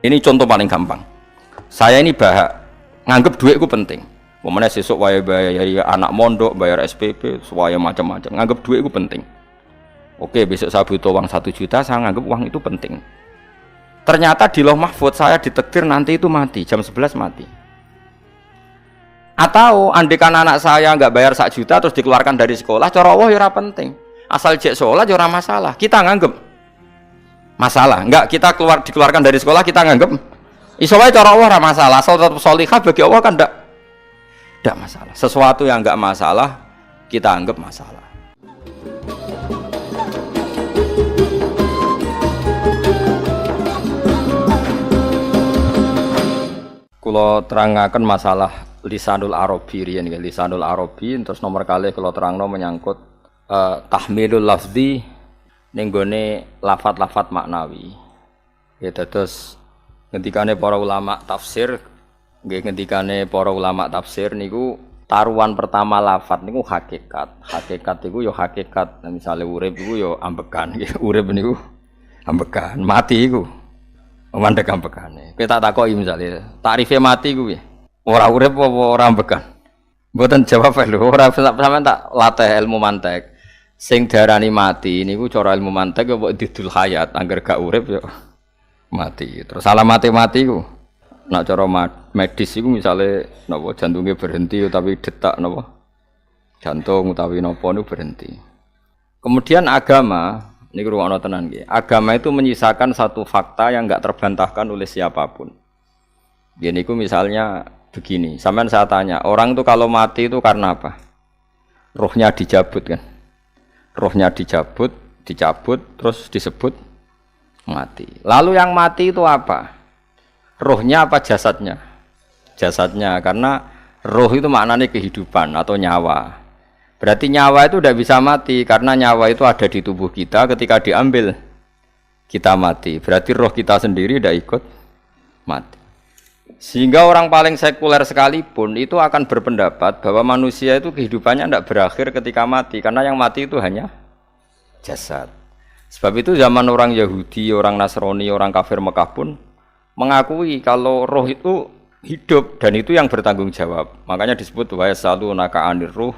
Ini contoh paling gampang. Saya ini nganggep duit itu penting. Momennya sesuk wae bayar anak mondok, bayar SPP, semuanya macam-macam. Nganggep duit itu penting. Oke, besok saya butuh uang 1 juta, saya nganggep uang itu penting. Ternyata di Lauh Mahfudz saya ditakdir nanti itu mati, jam 11 mati. Atau andekan anak saya nggak bayar 1 juta terus dikeluarkan dari sekolah, cara Allah ya ora penting. Asal jek sholat ya ora masalah. Kita nganggep masalah. Enggak, kita dikeluarkan dari sekolah kita nganggep iso wae cara Allah ora masalah. Asal tetap sholihah bagi Allah kan enggak masalah. Sesuatu yang enggak masalah kita anggap masalah. Kula terangaken masalah lisanul arabi riyen nggih. Lisanul arabi terus nomor kali kula terangno menyangkut tahmilul lafzi ning gone lafat-lafat maknawi. Ya terus ngendikane para ulama tafsir nggih ngendikane para ulama tafsir niku taruhan pertama lafat niku hakikat. Hakikat niku ya hakikat. Nah, misale urip iku ya ambekan nggih. Urip niku ambekan, mati iku mandek ambekane. Kowe tak takoki misale, takrife mati ku piye? Ora urip apa ora ambekan? Mboten jawab lho, ora sampean tak latih ilmu mantek. Sing diarani mati niku cara ilmu mantek apa didul hayat, angger gak urip ya mati. Terus salah mati ku. Nek cara medis iku misale napa jantunge berhenti tapi detak napa jantung utawi napa niku berhenti. Kemudian agama ini ruang tenan nggih. Agama itu menyisakan satu fakta yang enggak terbantahkan oleh siapapun. Gini ku misalnya begini, sampean saya tanya, orang itu kalau mati itu karena apa? Rohnya dicabut kan? Rohnya dicabut, terus disebut mati. Lalu yang mati itu apa? Rohnya apa jasadnya? Jasadnya, karena roh itu maknanya kehidupan atau nyawa. Berarti nyawa itu tidak bisa mati karena nyawa itu ada di tubuh kita, ketika diambil kita mati. Berarti roh kita sendiri tidak ikut mati. Sehingga orang paling sekuler sekalipun itu akan berpendapat bahwa manusia itu kehidupannya tidak berakhir ketika mati, karena yang mati itu hanya jasad. Sebab itu zaman orang Yahudi, orang Nasrani, orang kafir Mekah pun mengakui kalau roh itu hidup dan itu yang bertanggung jawab. Makanya disebut wa yasalunaka 'anir ruh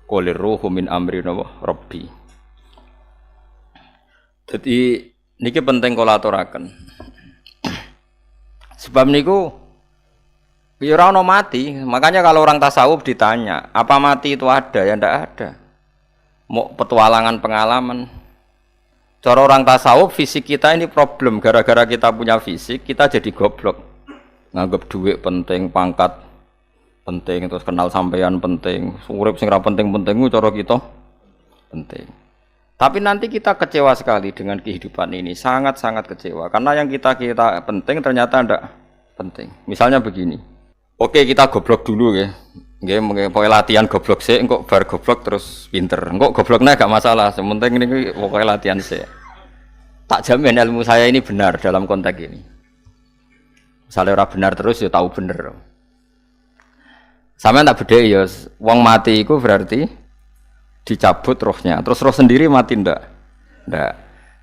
qolir ruhu min amri rabbi. Jadi niki penting kula aturaken. Sebab niku ya ora ono mati. Makanya kalau orang tasawuf ditanya, apa mati itu ada? Ya ndak ada. Mau petualangan pengalaman. Cara orang tasawuf fisik kita ini problem, gara-gara kita punya fisik kita jadi goblok. Nganggep duit penting, pangkat penting, terus kenal sampean penting, urip sing ra penting-penting cara kita penting. Tapi nanti kita kecewa sekali dengan kehidupan ini, sangat-sangat kecewa karena yang kita penting ternyata ndak penting. Misalnya begini. Oke, kita goblok dulu ya. Nggih, pokoke latihan goblok sik, engko bar goblok terus pinter. Engko gobloknya gak masalah, sementing niki pokoke latihan sik. Tak jamin ilmu saya ini benar dalam konteks ini. Misalnya ora benar terus ya tahu bener. Sampeyan tak bedheki ya, wong mati iku berarti dicabut rohnya. Terus roh sendiri mati ndak? Ndak.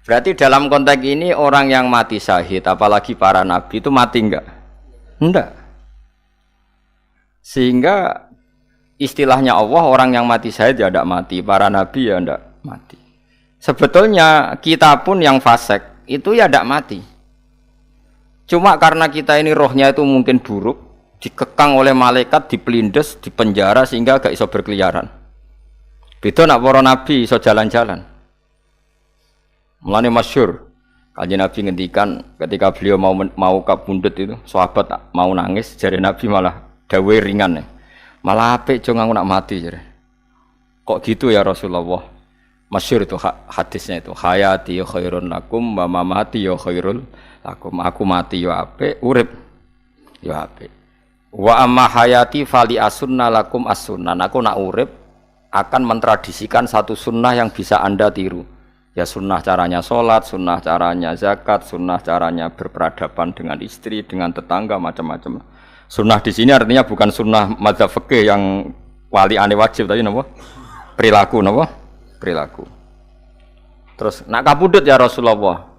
Berarti dalam konteks ini orang yang mati syahid, apalagi para nabi itu mati enggak? Ndak. Sehingga istilahnya Allah, orang yang mati syahid ya ndak mati, para nabi ya ndak mati. Sebetulnya kita pun yang fasik itu ya ndak mati. Cuma karena kita ini rohnya itu mungkin buruk, dikekang oleh malaikat, dipelindes, dipenjara sehingga gak iso berkeliaran. Beda nak para nabi iso jalan-jalan. Mulane masyhur Kanjeng Nabi ngendikan ketika beliau mau kabundut itu, sahabat mau nangis, jare Nabi malah dawe ringan. Malah apik jo aku nak mati jare. Kok gitu ya Rasulullah? Masyhur itu hadisnya itu, hayati khairun lakum wa mamati ya khairul lakum. Aku mati yo apik, urip yo apik. Wa amma hayati fali asunna lakum as-sunnah. Aku nak urip akan mentradisikan satu sunnah yang bisa Anda tiru. Ya sunnah caranya sholat, sunnah caranya zakat, sunnah caranya berperadaban dengan istri, dengan tetangga, macam-macam. Sunnah di sini artinya bukan sunnah mazhab fikih yang wali ane wajib tadi napa? Perilaku napa? Perilaku. Terus nak kabudut ya Rasulullah.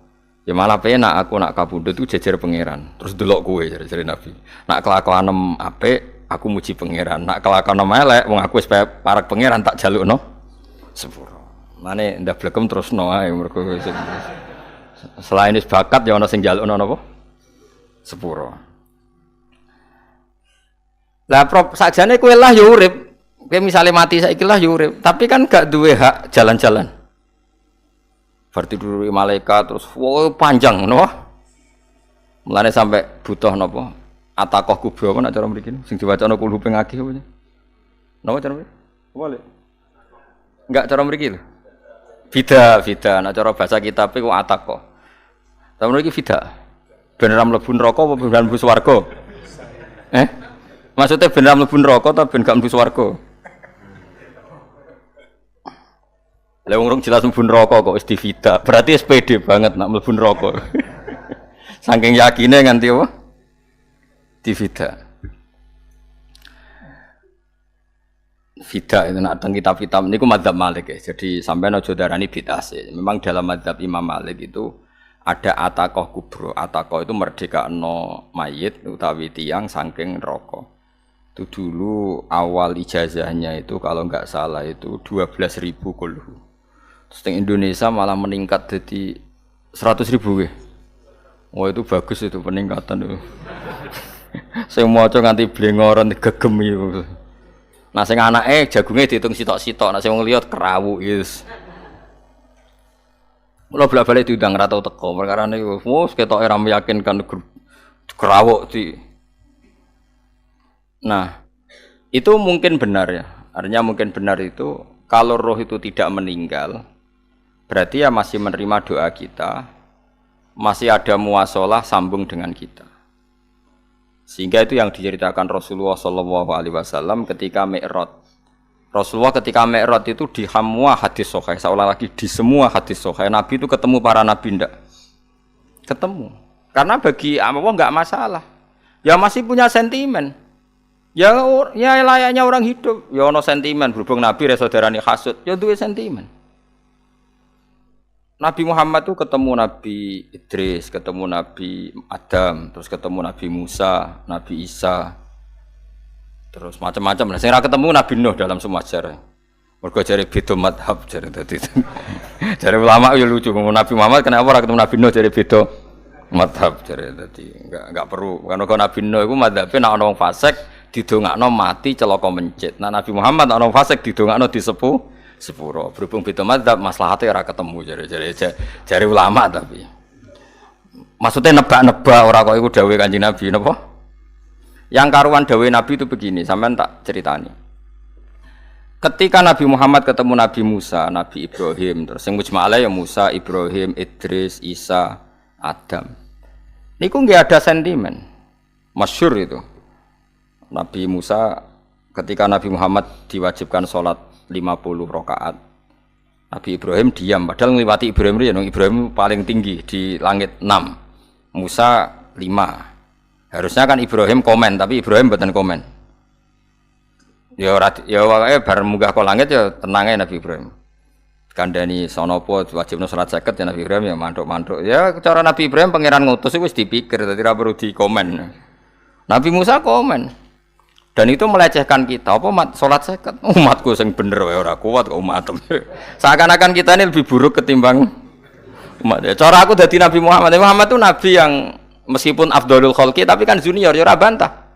Ya malah penak aku nak kabudut itu jejer pangeran. Terus delok kowe jare Nabi. Nak kelakuanem apik, aku muji pangeran. Nak kelakuanem elek, wong aku wis parek pangeran tak jalukno sepuro. Mane ndak blekem terusno ae mergo selain wis bakat ya ana sing jalukno napa? Sepuro. Lah prop sakjane kowe lah ya urip. Kowe misale mati saiki lah ya urip, tapi kan gak duwe hak jalan-jalan. Berarti dulu malaikat terus wow panjang no. Mulane sampai butuh napa? Atakoh kubro apa nak cara mriki sing diwacana kulhu ping akeh apa. Napa cara mriki? Boleh. Enggak cara mriki lho. Fida, nak cara bahasa kitab iku atakoh. Cara mriki fida. Beneran mlebu neraka apa beneran mlebu swarga? Maksudnya beneran mlebu neraka atau ben gak mlebu swarga? Lah wong jelas mlebu neraka kok wis divida. Berarti SPD banget nak mlebu neraka. Saking yakine nganti apa? Divida. Vida itu nak teng kitab-kitab niku mazhab Malik ya. Jadi sampean aja darani bid'ah sih. Memang dalam mazhab Imam Malik itu ada atakoh kubro. Atakoh itu merdekakno mayit utawi tiyang saking neraka. Itu dulu awal ijazahnya itu kalau enggak salah itu 12.000 kulhu. Terus di Indonesia malah meningkat jadi 100.000 ya. Wah itu bagus itu peningkatan itu. Saya mau coba nganti blengoran gegem itu. Nah sing anake jagunge diitung sitok-sitok, nah sing wong liya kerawuk yes. Mula bolak-balik diundang ra tau teko, perkara niku wis ketoke ra meyakinkan kerawuk di. Nah, itu mungkin benar ya. Artinya mungkin benar itu kalau roh itu tidak meninggal, berarti ya masih menerima doa kita, masih ada muasalah sambung dengan kita. Sehingga itu yang diceritakan Rasulullah SAW ketika Mi'raj. Rasulullah ketika Mi'raj itu di semua hadis sahih, seolah lagi di semua hadis sahih Nabi itu ketemu para nabi ndak? Ketemu. Karena bagi Allah enggak masalah. Ya masih punya sentimen. Ya layaknya orang hidup. Ya ono sentimen berhubung Nabi saudarane hasud, ya duwe sentimen. Nabi Muhammad itu ketemu Nabi Idris, ketemu Nabi Adam, terus ketemu Nabi Musa, Nabi Isa, terus macam-macam. Nah, sing ra ketemu Nabi Nuh dalam semua sejarah. Mergo jare beda madhab jare dadi. Jare ulama yo lucu ngomong Nabi Muhammad kenapa ora ketemu Nabi Nuh jare beda madhab jare dadi. Enggak perlu. Karena Nabi Nuh iku madhabe nek ana wong fasik didongakno mati celaka mencit. Nah Nabi Muhammad ana wong fasik didongakno disepuh sepuro. Berhubung beda madzhab maslahatnya ora ketemu jare ulama tapi. Maksudnya nebak-nebak ora kok iku dawuhe Kanjeng Nabi napa? Yang karuan dawuhe Nabi itu begini, sampean tak ceritani. Ketika Nabi Muhammad ketemu Nabi Musa, Nabi Ibrahim, terus sing mujma'ale ya Musa, Ibrahim, Idris, Isa, Adam. Niku nggih ada sentimen. Masyhur itu. Nabi Musa ketika Nabi Muhammad diwajibkan sholat 50 rakaat. Nabi Ibrahim diam, padahal ngliwati Ibrahim riyen, Ibrahim paling tinggi di langit 6. Musa 5. Harusnya kan Ibrahim komen, tapi Ibrahim mboten komen. Ya wae bar munggah ke langit ya tenange Nabi Ibrahim. Kandhani sanapa wajibna salat 50 ya Nabi Ibrahim ya mantuk-mantuk. Ya cara Nabi Ibrahim pangeran ngutus wis dipikir dadi ora perlu dikomen. Nabi Musa komen. Dan itu melecehkan kita. Apa salat 50? Umatku sing bener wae ora kuat kok umat. Seakan-akan kita ini lebih buruk ketimbang umat. Ya, cara aku dadi Nabi Muhammad. Muhammad itu nabi yang meskipun afdhalul khalqi tapi kan junior ya ora bantah.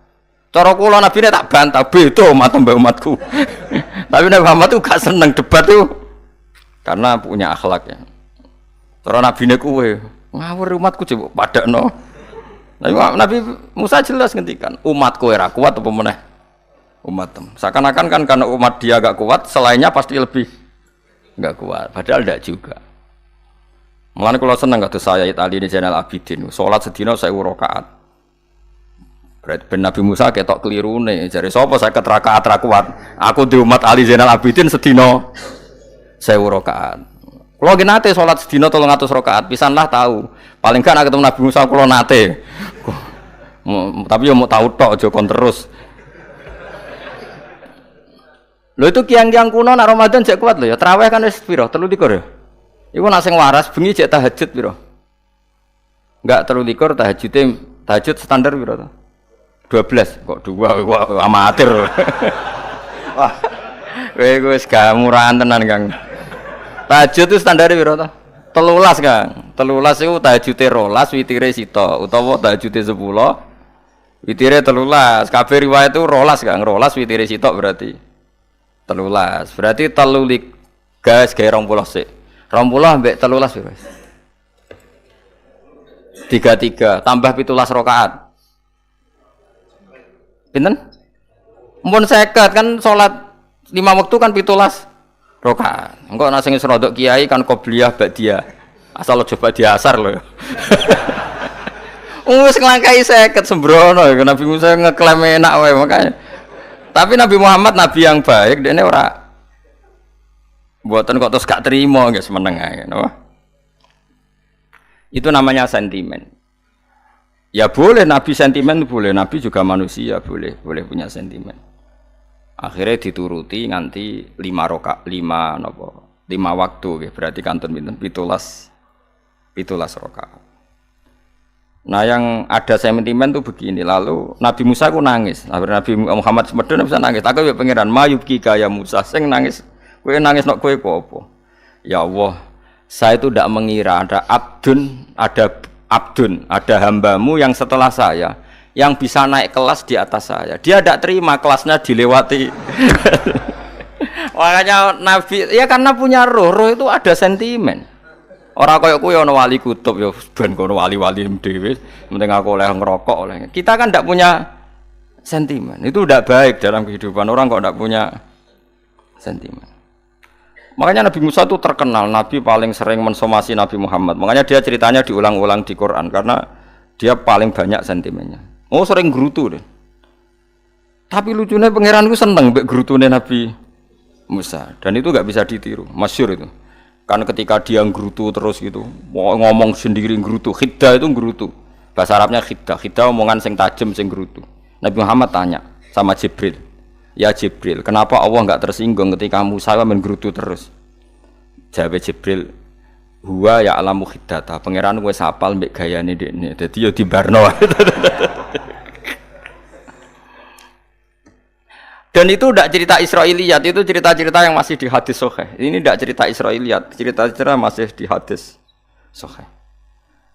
Cara kula nabine tak bantah beda umat mbek umatku. Tapi Nabi Muhammad itu gak seneng debat tuh karena punya akhlak ya. Cara nabine kuwe ngawur umatku coba padakno. Nabi Musa jelas ngendikan umatku ora kuat apa meneh umat. Seakan-akan kan karena umat dia agak kuat, selainnya pasti lebih enggak kuat. Padahal tidak juga. Mulane kula seneng kados saya Ali ini Zainal Abidin. Salat sedina 1000 rakaat. Berarti ben Nabi Musa ketok kelirune. Jare sapa 50 rakaat ra kuat? Aku di umat Ali Zainal Abidin sedina 1000 rakaat. Kula nggih nate salat sedina 300 rakaat, pisanlah tahu. Paling gak nek ketemu Nabi Musa kula nate. Tapi yo mau tahu tok aja kon terus. Lho itu kiang-kiang kuno nak Ramadan jek kuat lho ya. Tarawih kan wis piro? 23 ya. Iku nak sing waras bengi jek tahajud piro? Enggak 23 tahajud standar piro to? 12 kok 2 kok amatir. Wah. Kowe wis gak murahan tenan, Kang. Tahajud itu standare piro to? 13, Kang. 13 iku tahajude 12, witire sita utawa tahajude 10, witire 13. Kabeh riwayat itu 12, Kang. 12 witire sita berarti 13. Berarti 3 gas gawe 20 sik. 20 mbek 13 piro? 33 tambah 17 rakaat. Pinten? Mumpun 50 kan salat 5 waktu kan 17 rakaat. Engko nek sing rodok kiai kan qobliyah ba'diyah. Asal aja ba'diyah asar lho. Wis nglangkai 50 sembrono Nabi Musa ngeklaim enak wae makanya. Tapi Nabi Muhammad nabi yang baik, dene ora mboten kok terus gak terima nggih semeneng ae, no? Itu namanya sentimen. Ya boleh Nabi sentimen boleh, Nabi juga manusia boleh punya sentimen. Akhirnya dituruti nganti 5 waktu nggih, berarti kantun pinten 17 rakaat. Nah yang ada sentimen tuh begini, lalu Nabi Musa ku nangis, Nabi Muhammad semedon bisa nangis. Aku ya pangeran mayubki kaya Musa sing nangis, kowe nangis nok kowe apa? Ya Allah, saya itu tidak mengira ada hambamu yang setelah saya yang bisa naik kelas di atas saya. Dia tidak terima kelasnya dilewati. Makanya Nabi ya karena punya roh itu ada sentimen. Orang koyo kuwi ana wali kutub ya ben kono wali-wali dhewe, penting aku oleh ngerokok oleh. Kita kan ndak punya sentimen. Itu ndak baik dalam kehidupan orang kok ndak punya sentimen. Makanya Nabi Musa itu terkenal Nabi paling sering mensomasi Nabi Muhammad. Makanya dia ceritanya diulang-ulang di Quran karena dia paling banyak sentimennya. Oh sering gerutu deh. Tapi lucunya pangeranku seneng mbek gerutune Nabi Musa dan itu nggak bisa ditiru. Masyhur itu. Kan ketika dia nggerutu terus gitu, ngomong sendiri nggerutu, khiddah itu nggerutu. Bahasa Arabnya khiddah, khiddah omongan sing tajem sing nggerutu. Nabi Muhammad tanya sama Jibril, "Ya Jibril, kenapa Allah enggak tersinggung ketika Musa menggerutu terus?" Jawab Jibril, "Huwa ya alamu khiddata." Pangeran wis hafal mbek gayane dekne. Dadi ya dibarno. Dan itu tidak cerita Israiliyat, itu cerita-cerita yang masih di hadis sahih. Ini tidak cerita Israiliyat, cerita-cerita masih di hadis sahih.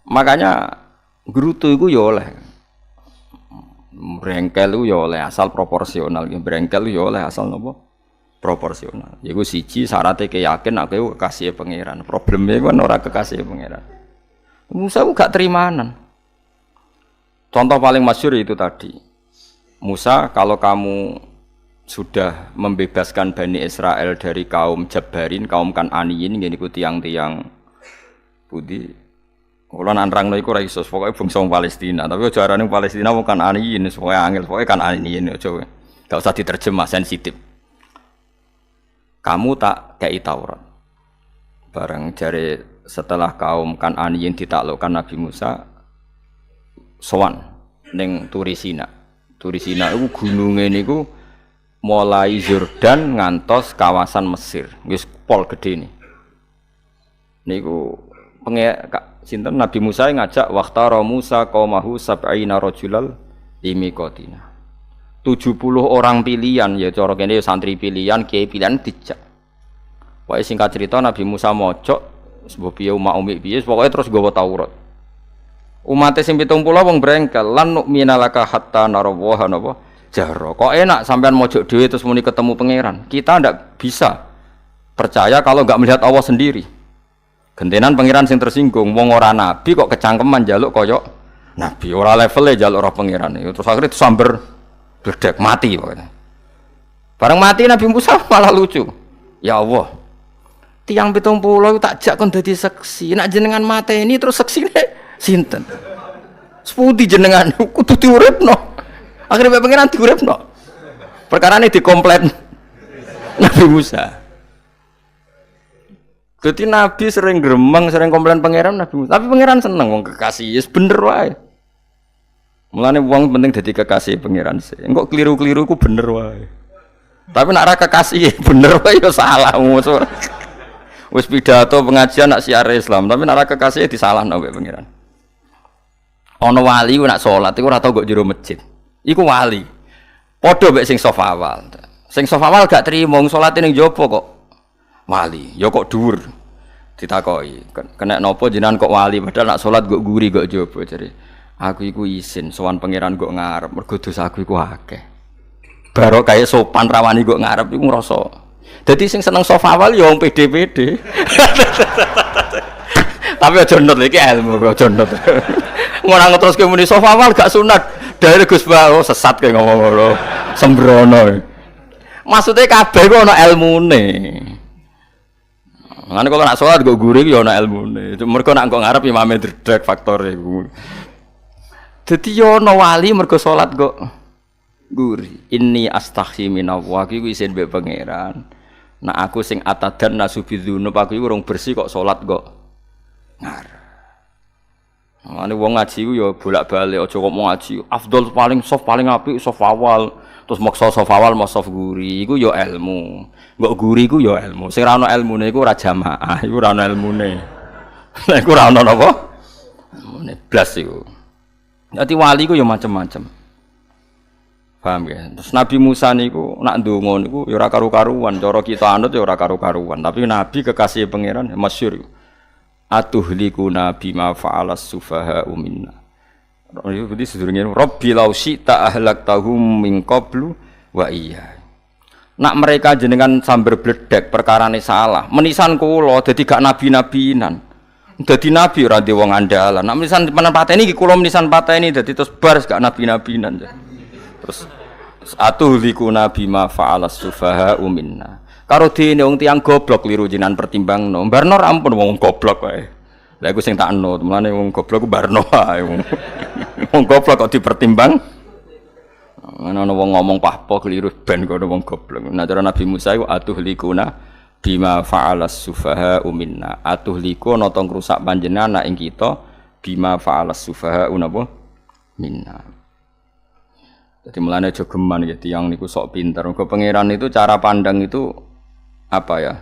Makanya gerutu itu ya oleh, brengkel itu ya oleh asal proporsional. Brengkel itu ya oleh asal nopo proporsional. Iku siji syaratnya keyakin aku kekasih pangeran. Problemnya kan orang kekasih pangeran. Musa itu gak terimanan. Contoh paling masyhur itu tadi. Musa, kalau kamu sudah membebaskan Bani Israel dari kaum Jabbarin, kaum Kan'aniyin, niku tiang-tiang budi. Kula nanrangno iku ora iso, pokoke bangsa Palestina, tapi aja arane Palestina wong Kan'aniyin, pokoke angel, pokoke Kan'aniyin aja. Enggak usah diterjemah sensitif. Kamu tak kei Taurat. Bareng jare setelah kaum Kan'aniyin ditaklukkan Nabi Musa sowan ning Turisina. Turisina iku gununge niku mulai Yordan ngantos kawasan Mesir, wis pol gede nih. Niku sinten Nabi Musa ngajak waqtara Musa qaumahu sab'ina rajulal limiqatina. 70 orang pilihan ya cara kene santri pilihan, kiai pilihan dijak. Pokoke singkat cerita Nabi Musa mojok sebab piye umat piye pokoke terus nggawa Taurat. Umate sing 70 wong brengkel lan nu'mina laka hatta narawaha napa jaro. Kok enak sampean mojok dhewe terus muni ketemu pangeran. Kita ndak bisa percaya kalau enggak melihat Allah sendiri. Gentenan pangeran sing tersinggung, wong ora nabi kok kecangkeman njaluk koyok nabi, ora levele njaluk roh pangeran. Terus akhirnya disamber bledek mati pokoknya. Bareng mati Nabi Musa malah lucu. Ya Allah, tiang 70 tak jak kon dadi seksi. Nek jenengan mateni terus seksine sinten? Sepundi jenengan kudu diuripno. Akhirnya pengiran diuripno. Perkara ini dikomplain Nabi Musa. Jadi Nabi sering gremeng, sering komplain pangeran Nabi Musa. Tapi pangeran seneng wong kekasih, yes bener wae. Mulane wong penting dadi kekasih pangeran sih. Engko keliru-keliru ku bener wae. Tapi nek ora kekasih bener wae ya salah. Wis pidato pengajian nak siar Islam, tapi nek ora kekasih disalahno mbek pangeran. Ana wali ku nak salat iku ora tau kok jero masjid. Iku wali. Padha mek sing saf awal. Sing saf awal gak trimo salate ning jaba kok wali. Ya kok dhuwur. Ditakoki, kena napa jenengan kok wali padahal nak salat kok guri kok jaba jare. Aku iku isin sowan pangeran kok ngarep mergo dosaku iku akeh. Baro kaya sopan rawani kok ngarep iku ngrasa. Dadi sing seneng saf awal ya wong pede-pede. Tapi aja nut iki ilmu aja nut. Ngono terus ke muni saf awal gak sunat. Dari Gus Bawo sesat kayak ngomong ngono. Sembrono. Maksudnya kabeh ku ana ilmune. Ngene kok nak salat kok guri ya ana ilmune. Mergo nak kok ngarep imame dredeg faktore iku. Dadi yo ana wali mergo salat kok guri. Inni astaghfi minallah iku isin mbek pangeran. Nak aku sing atadan nasubidzunub aku iku urung bersih kok salat kok ngarep. Ane wong ngaji ku ya bolak-balik aja kok mau ngaji. Afdol paling soft paling apik soft awal. Terus maksa soft awal mau soft guri iku ya ilmu. Mbok guri iku ya ilmu. Sing ora ana ilmune iku ora jamaah, iku ora ana ilmune. Nek ora ana napa? Ilmune blas iku. Dadi wali ku ya macam-macam. Paham ya? Terus Nabi Musa niku nak ndonga niku ya ora karu-karuan, cara kita anut ya ora karu-karuan, tapi Nabi kekasih pangeran masyhur. Atuhlikuna bima fa'alas sufaha'u minna. Itu berarti sedurunge Rabbi law syi'ta ahlaktahum min qablu wa iya. Nak mereka jenengan sambar bledek perkarane salah, menisan kula dadi gak nabi-nabinan. Dadi nabi ora de wong andalan. Nak menisan pateni iki kula menisan pateni dadi terus bar gak nabi-nabinan. Terus atuhlikuna bima fa'alas sufaha'u minna. Karo dene wong tiyang goblok liru jinan pertimbangno. Barno ampun wong goblok wae. Lah iku sing tak anut, mulane wong goblok ku barno wae. Wong goblok kok dipertimbang. Ana wong ngomong pahpo keliru ben kono wong goblok. Nah cara Nabi Musa iku atuhlikuna bima fa'alas sufaha minna. Atuhliku ana tong rusak panjenengan ing kita bima fa'alas sufaha napa minna. Jadi mulane aja geman ya tiyang niku sok pinter. Mergo pangeran itu cara pandang itu apa ya?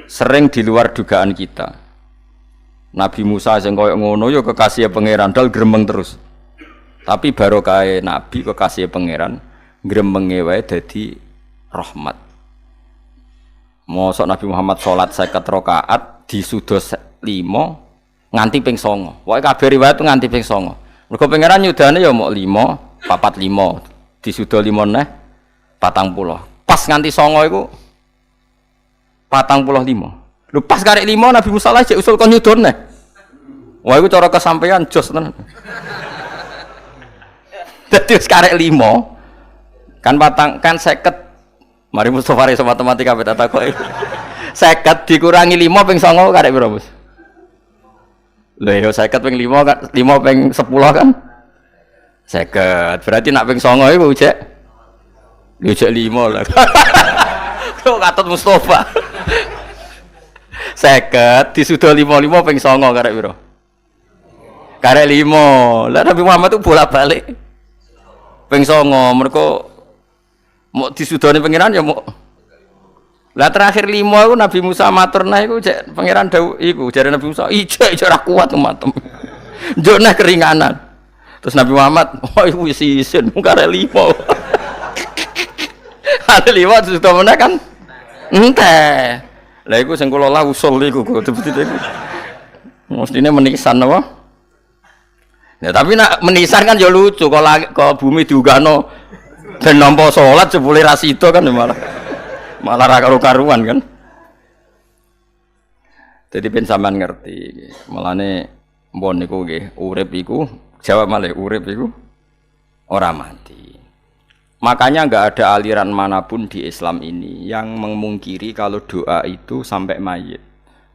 Sering di luar dugaan kita. Nabi Musa sing koyo ngono ya kekasih pangeran dal gremeng terus. Tapi barokah nabi kekasih pangeran gremenge wae dadi rahmat. Mosok Nabi Muhammad salat 50 rakaat disudos 5 nganti ping 9. Wae kabeh riwayat nganti ping 9. Mergo pangeran nyudane ya mok 5, 45 disudo 5 neh 40. Pas nganti 9 iku 45. Lho pas karek 5 Nabi Musa lah jek usul kon nyudone. Wah iku cara kesampaian jos tenan. Dadi wis karek 5 kan kan 50. Mari Mustofa iso matematika beta takoki. 50 dikurangi 5 ping 9 karek piro, Bos? Lho ya 50 ping 5 kan 5 ping 10 kan 50. Berarti nak ping 9 iku jek 5 lah. Kok katut Mustofa. 50 disudo 55 ping 9 karek piro? Karek 5. Lah Nabi Muhammad itu bolak-balik. Ping 9 mergo mau disudone pangeran ya mau. Lah terakhir 5 iku Nabi Musa matur nah iku cek pangeran dawuh iku jare Nabi Musa ijek ora kuat matem. Njuk nah keringanan. Terus Nabi Muhammad, "Oh iku wis isin karek 5." Ada 5 sudah mana kan? Enteh. Lah iku sing kula lah usul iku kok debet iku. Mestine menisan apa? Ya tapi nak menisan kan ya lucu kalau bumi diugano ben nampa salat jebule ra sida kan malah ra karu-karuan kan. Jadi ben sampean ngerti. Mulane mbon niku nggih urip iku jawab malih urip iku ora mati. Makanya enggak ada aliran manapun di Islam ini yang memungkiri kalau doa itu sampai mayit.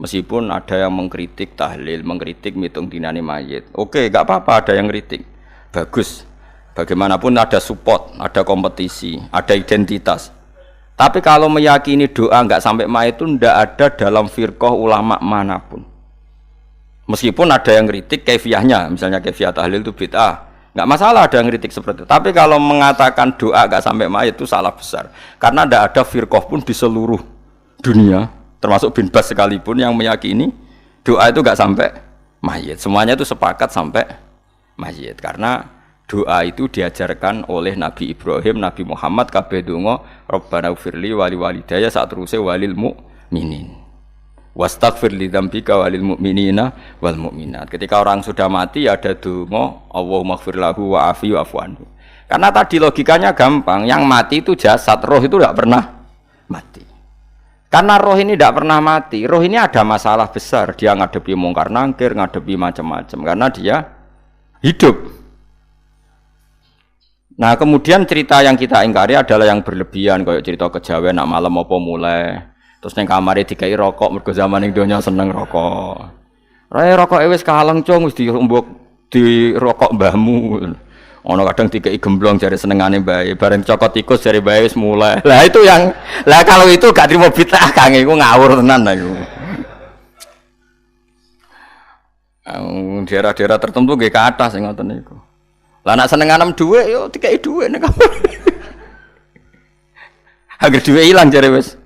Meskipun ada yang mengkritik tahlil, mengkritik mitung dinane mayit. Oke, enggak apa-apa ada yang kritik. Bagus. Bagaimanapun ada support, ada kompetisi, ada identitas. Tapi kalau meyakini doa enggak sampai mayit itu enggak ada dalam firqah ulama manapun. Meskipun ada yang kritik kaifiahnya, misalnya kaifiah tahlil itu bid'ah. Enggak masalah ada yang kritik seperti itu. Tapi kalau mengatakan doa enggak sampai mayit itu salah besar. Karena enggak ada firqah pun di seluruh dunia, termasuk bin Bas sekalipun yang meyakini doa itu enggak sampai mayit. Semuanya itu sepakat sampai mayit. Karena doa itu diajarkan oleh Nabi Ibrahim, Nabi Muhammad kabeh donga Rabbana ighfirli wali walidayya sak teruse walil mukminin. Wastaghfir li dzambika walil mu'minina wal mu'minat. Ketika orang sudah mati ada donga Allahumma ighfir lahu wa afi wa'fu anhu. Karena tadi logikanya gampang, yang mati itu jasad, roh itu tidak pernah mati. Karena roh ini tidak pernah mati, roh ini ada masalah besar, dia ngadepi mungkar nangkir, ngadepi macam-macam karena dia hidup. Nah kemudian cerita yang kita ingkari adalah yang berlebihan, kayak cerita kejawen nak malam apa mulai, terus neng kamare dikai rokok, mergo zaman ning donya seneng rokok. Rokok wis kaleng cung, wis diumbuk di rokok mbahmu. Ono kadang dikai gemblong jare senengane bae, bareng cokot tikus jare bae wis mulai. Lah itu yang, lah kalau itu gak trimo bid'ah Kang, iku ngawur tenan lah iku. Daerah-daerah tertentu nggih kathah sing ngoten niku. Lah nek senenganem dhuwit yo dikai dhuwit nek kamar. Agar dhuwit ilang jare wis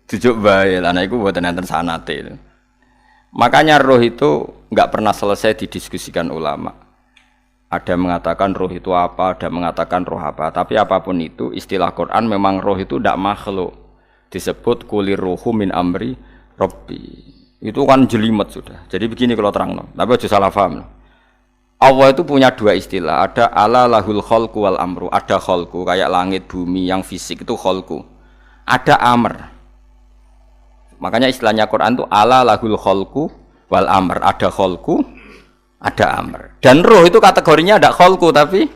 dijuk bae. Lah nek iku mboten enten sanate. Makanya roh itu enggak pernah selesai didiskusikan ulama. Ada yang mengatakan roh itu apa, ada yang mengatakan roh apa. Tapi apapun itu, istilah Quran memang roh itu tidak makhluk. Disebut kulir ruhu min amri Rabbi. Itu kan jelimet sudah. Jadi begini kalau terang, tapi aja salah paham. Allah itu punya dua istilah. Ada ala lahul khalqu wal amru. Ada khalqu kayak langit bumi yang fisik itu khalqu. Ada amr. Makanya istilahnya Quran itu ala lahul khalqu wal amr. Ada khalqu, ada amr. Dan roh itu kategorinya ada khalqu tapi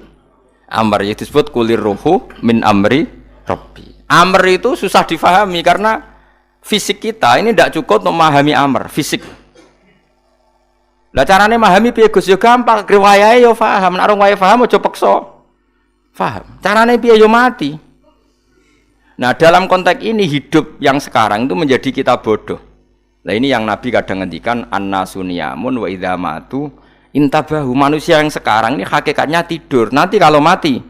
amr, itu disebut kulir ruhu min amri Rabbi. Amr itu susah difahami karena fisik kita ini tidak cukup untuk memahami amr, fisik. Lah carane memahami piye Gus yo gampang, riwayahe yo paham, nek ora paham aja peksa. Paham. Carane piye yo mati. Nah, dalam konteks ini hidup yang sekarang itu menjadi kita bodoh. Nah, ini yang Nabi kadang ngendikan annasuniyamun wa idza matu intabahu. Manusia yang sekarang ini hakikatnya tidur. Nanti kalau mati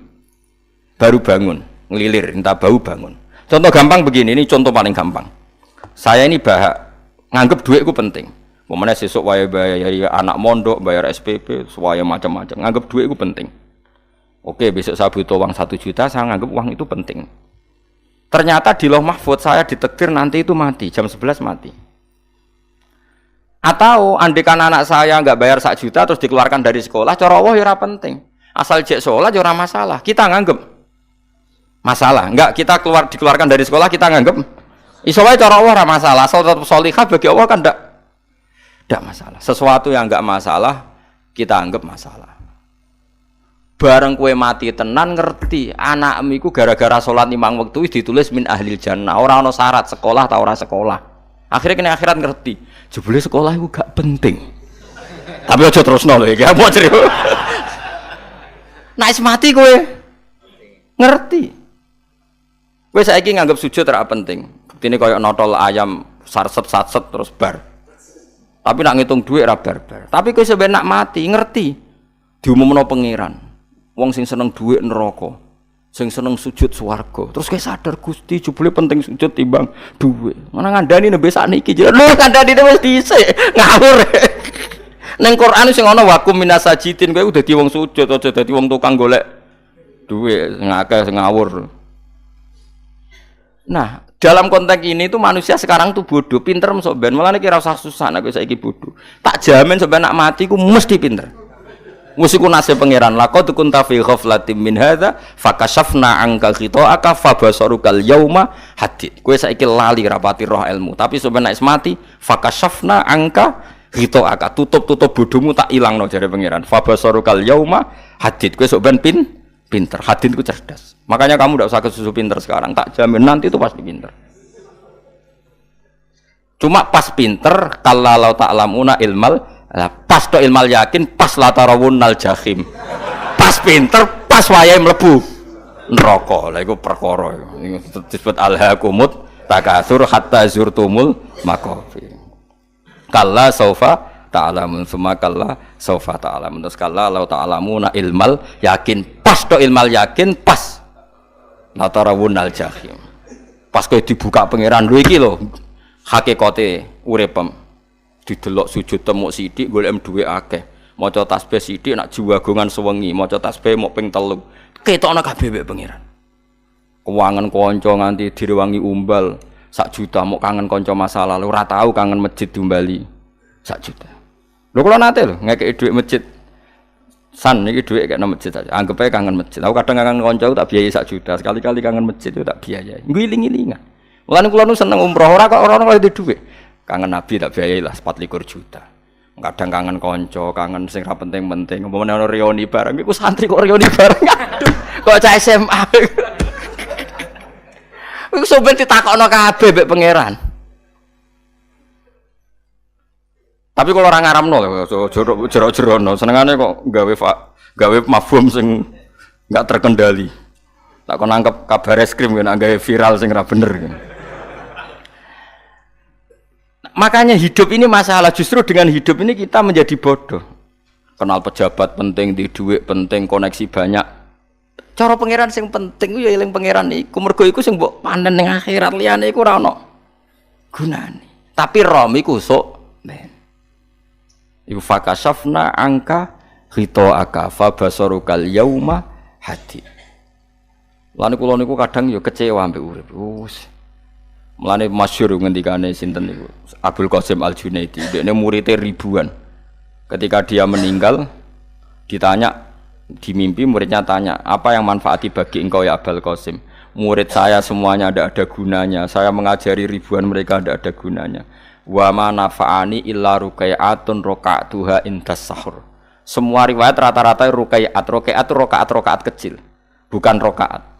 baru bangun, ngelilir, intabahu bangun. Contoh gampang begini, ini contoh paling gampang. Saya ini nganggep duit itu penting. Momennya sesuk wae bayar anak mondok, bayar SPP, semuanya macam-macam. Nganggep duit itu penting. Oke, besok saya butuh uang 1 juta, saya nganggep uang itu penting. Ternyata di Lauh Mahfudz saya ditakdir nanti itu mati, jam 11 mati. Atau andekan anak saya nggak bayar 1 juta terus dikeluarkan dari sekolah, cara Allah ya ora penting. Asal jek sholat ya ora masalah. Kita nganggep masalah. Enggak, kita dikeluarkan dari sekolah kita nganggep iso wae cara Allah ora masalah. Asal tetap sholihah bagi Allah kan enggak masalah. Sesuatu yang enggak masalah kita anggap masalah. Bareng kue mati tenan ngerti anakmu iku gara-gara sholat 5 waktu ditulis min ahlil jannah. Ora ana syarat sekolah ta ora sekolah. Akhirnya kena akhirat ngerti. Jebule sekolah itu gak penting. Tapi aja terusno lho iki, mau cerita. Nek mati kowe ngerti. Kowe saiki nganggep sujud ora penting. Buktine koyo notol ayam sarset-sarset terus bar. Tapi nak ngitung duit ora bar-bar. Tapi kowe sampe nak mati ngerti diumumno pangeran. Wong sing seneng duit neraka, sing seneng sujud swarga. Terus kowe sadar Gusti jebule penting sujud timbang duit. Mana ngandani nembe sakniki jare lho kandhani wis dhisik. Ngawur. Ning Quran sing ana wakum minasajidin kowe dadi wong sujud aja dadi wong tukang golek duit ngakeh sing ngawur. Nah, dalam konteks ini tuh manusia sekarang tuh bodoh, pinter sok ben. Mulane kira usah susah nek saiki bodoh. Tak jamin sampai nak mati ku mesti pinter. Musiku nasib pangeran laqad kunta fi ghaflatin min hadza fakashafna anka khita'aka fabasarukal yauma hadid. Kowe saiki lali rapati roh ilmu, tapi sampai nek mati fakashafna angka khita'aka, tutup bodohmu tak ilangno jare pangeran. Fabasarukal yauma hadid. Kowe sok ben pinter. Hadid itu cerdas. Makanya kamu tidak usah kesusu pinter sekarang. Tak jamin nanti itu pasti pinter. Cuma pas pinter, kalau ta'lamuna ilmal, pas to ilmal yakin, pas latarawunnal jahim. Pas pinter, pas wayahe mlebu neraka. Lha iku perkara. Iku disebut alhaakumut takatsur hatta zurtumul maqabir. Kalla saufa ta'lamun summa kalla saufa ta'lamun. Terus kalla law ta'lamuna ilmal yakin, pas to ilmal yakin, pas latarawunnal jahim. Pas kowe dibuka pangeran lho iki lho hakikate uripem. Didelok sujud temuk sithik golek duwe akeh. Maca tasbih sithik nak jiwagongan sewengi, maca tasbih mok ping 3. Ketokno kabeh mbek pangeran. Kewangan kanca nganti direwangi umbal 1 juta, mok kangen kanca masa lalu ora tau kangen masjid diumbali 1 juta. Lho kula nate lho ngekeki dhuwit masjid. San iki dhuwit kek nang masjid aja. Anggap ae kangen masjid. Aku kadang kangen kanca tak biayai 1 juta. Sekali-kali kangen masjid itu tak biayai. Ngiling-ngilingan. Mulane kula nu seneng umroh ora kok ora di dhuwit. Kangen Nabi tak biayai lah 24 juta. Kadang kangen kanca, kangen sing ra penting-penting. Umpamane ana reuni bareng iku santri kok reuni bareng. Aduh, kok cah SMA. Iku sampeyan ditakokno kabeh mbek pangeran. Tapi kalau orang ngaramno lho, jero-jerono, senengane kok gawe mafhum sing enggak terkendali. Tak kon nangkep kabar eskrim kan gawe viral sing ora bener. Makanya hidup ini masalah, justru dengan hidup ini kita menjadi bodoh. Kenal pejabat penting, di duit penting, koneksi banyak. Cara pangeran sing penting ya eling pangeran iku, mergo iku sing mbok panen ning akhirat, liyane iku ora ono gunane. Tapi rom iku sok ben. Iku fakasafna angka ghita'aka fa basarukal yauma hadid. Lan kula niku kadang ya kecewa mbek urip. Mulane masyhur ngendikane sinten niku Abdul Qasim Al-Junaidi, dekne muridé ribuan. Ketika dia meninggal ditanya di mimpi, muridnya tanya, "Apa yang manfaati bagi engkau ya Abdul Qasim?" Murid saya semuanya tidak ada gunanya. Saya mengajari ribuan mereka tidak ada gunanya. Wa ma nafa'ani illa ruqai'atun raqa'tuha indas sahur. Semua riwayat rata-rata ruqai'at. Ruqai'at itu rakaat kecil, bukan rakaat.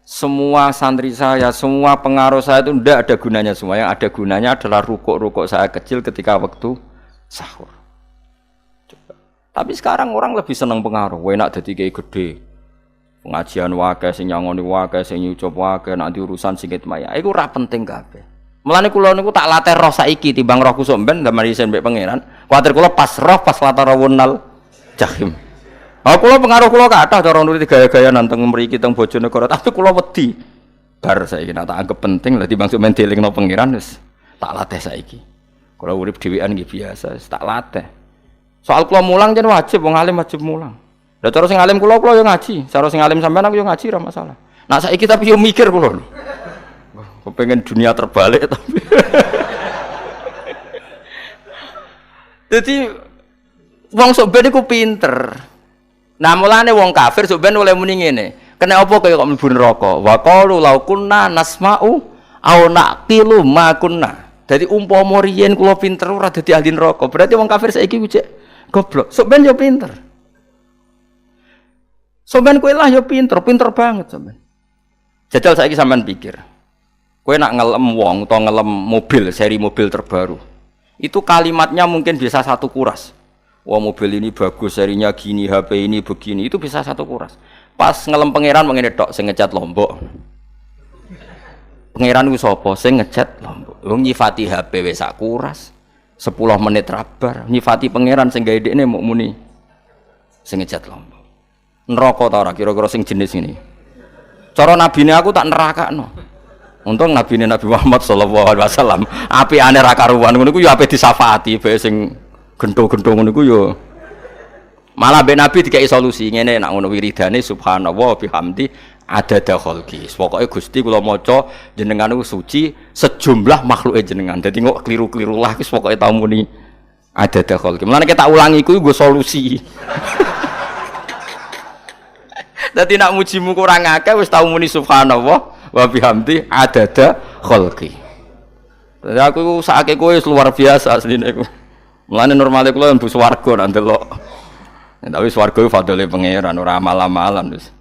Semua santri saya, semua pengaruh saya itu tidak ada gunanya semua. Yang ada gunanya adalah rukuk-rukuk saya kecil ketika waktu sahur. Coba. Tapi sekarang orang lebih senang pengaruh. Enak dadi kiai gede. Pengajian wae sing nyangoni wae sing nyucup wae nanti urusan singit maya. Iku ora penting kabeh. Mulane kula niku tak latih roh saiki timbang roh kusuk ben damel isen mbek pangeran. Kuwatir kula pas roh pas latarawunal jahim. Kula pengaruh kula kathah cara nuruti gaya-gaya nanteng mriki teng Bojonegoro, tapi kula wedi. Bar saiki nek tak anggap penting lah timbang men dielingno pangeran wis tak latih saiki. Kula urip dhewean nggih biasa, wis tak latih. Soal kula mulang jen wajib wong alim wajib mulang. Lah cara sing alim kula yo ngaji, cara sing alim sampean aku yo ngaji ora masalah. Nah saiki tapi yo mikir kula lho. Kepengen dunia terbalik tapi. Jadi wong sok ben iku pinter. Nah mulane wong kafir sok ben oleh muni ngene. Kena apa kaya kok mlebu neraka? Wa qalu law kunna nasma'u aw naqilu ma kunna. Dadi umpama riyen kula pinter ora dadi ahli neraka. Berarti wong kafir saiki ku cek goblok. Sok ben yo pinter. Sok ben kowe lah yo pinter banget sok ben. Jajal saiki sampean pikir. Kowe nak ngelem wong atau ngelem mobil, seri mobil terbaru. Itu kalimatnya mungkin bisa 1 kuras. Wah mobil ini bagus, serinya gini, HP ini begini, itu bisa 1 kuras. Pas ngelem pangeran mengene tok sing ngecat Lombok. Pangeran ku sapa sing ngecat Lombok? Wong nyifati HP wis sak kuras. 10 menit rabar, nyifati pangeran sing gawe dekne muk muni sing ngecat Lombok. Neraka ta ora kira-kira sing jenis ini. Cara nabine aku tak nerakakno. Untung Nabi Muhammad sallallahu alaihi wasallam apikane ra karuan ngono iku ya ape disafaati bae sing gento-gento ngono iku ya malah ben Nabi dikai solusi ngene nek ngono wiridane subhanallah bihamdi adada khalqi. Pokoke Gusti kula maca jenengan niku suci sejumlah makhluke jenengan. Dadi kok kliru-kliru lah wis pokoke tau muni adada khalqi. Mulane tak ulangi iku nggo solusi. Dadi nek mujimu kurang akeh wis tau muni subhanallah wa bihamdi adada khalqi. Dadi aku sakake kowe luar biasa asline iku. Mulane normale kula mlebu swarga nak ndelok. Tapi swarga iku fadhole pangeran ora amal-amalan wis.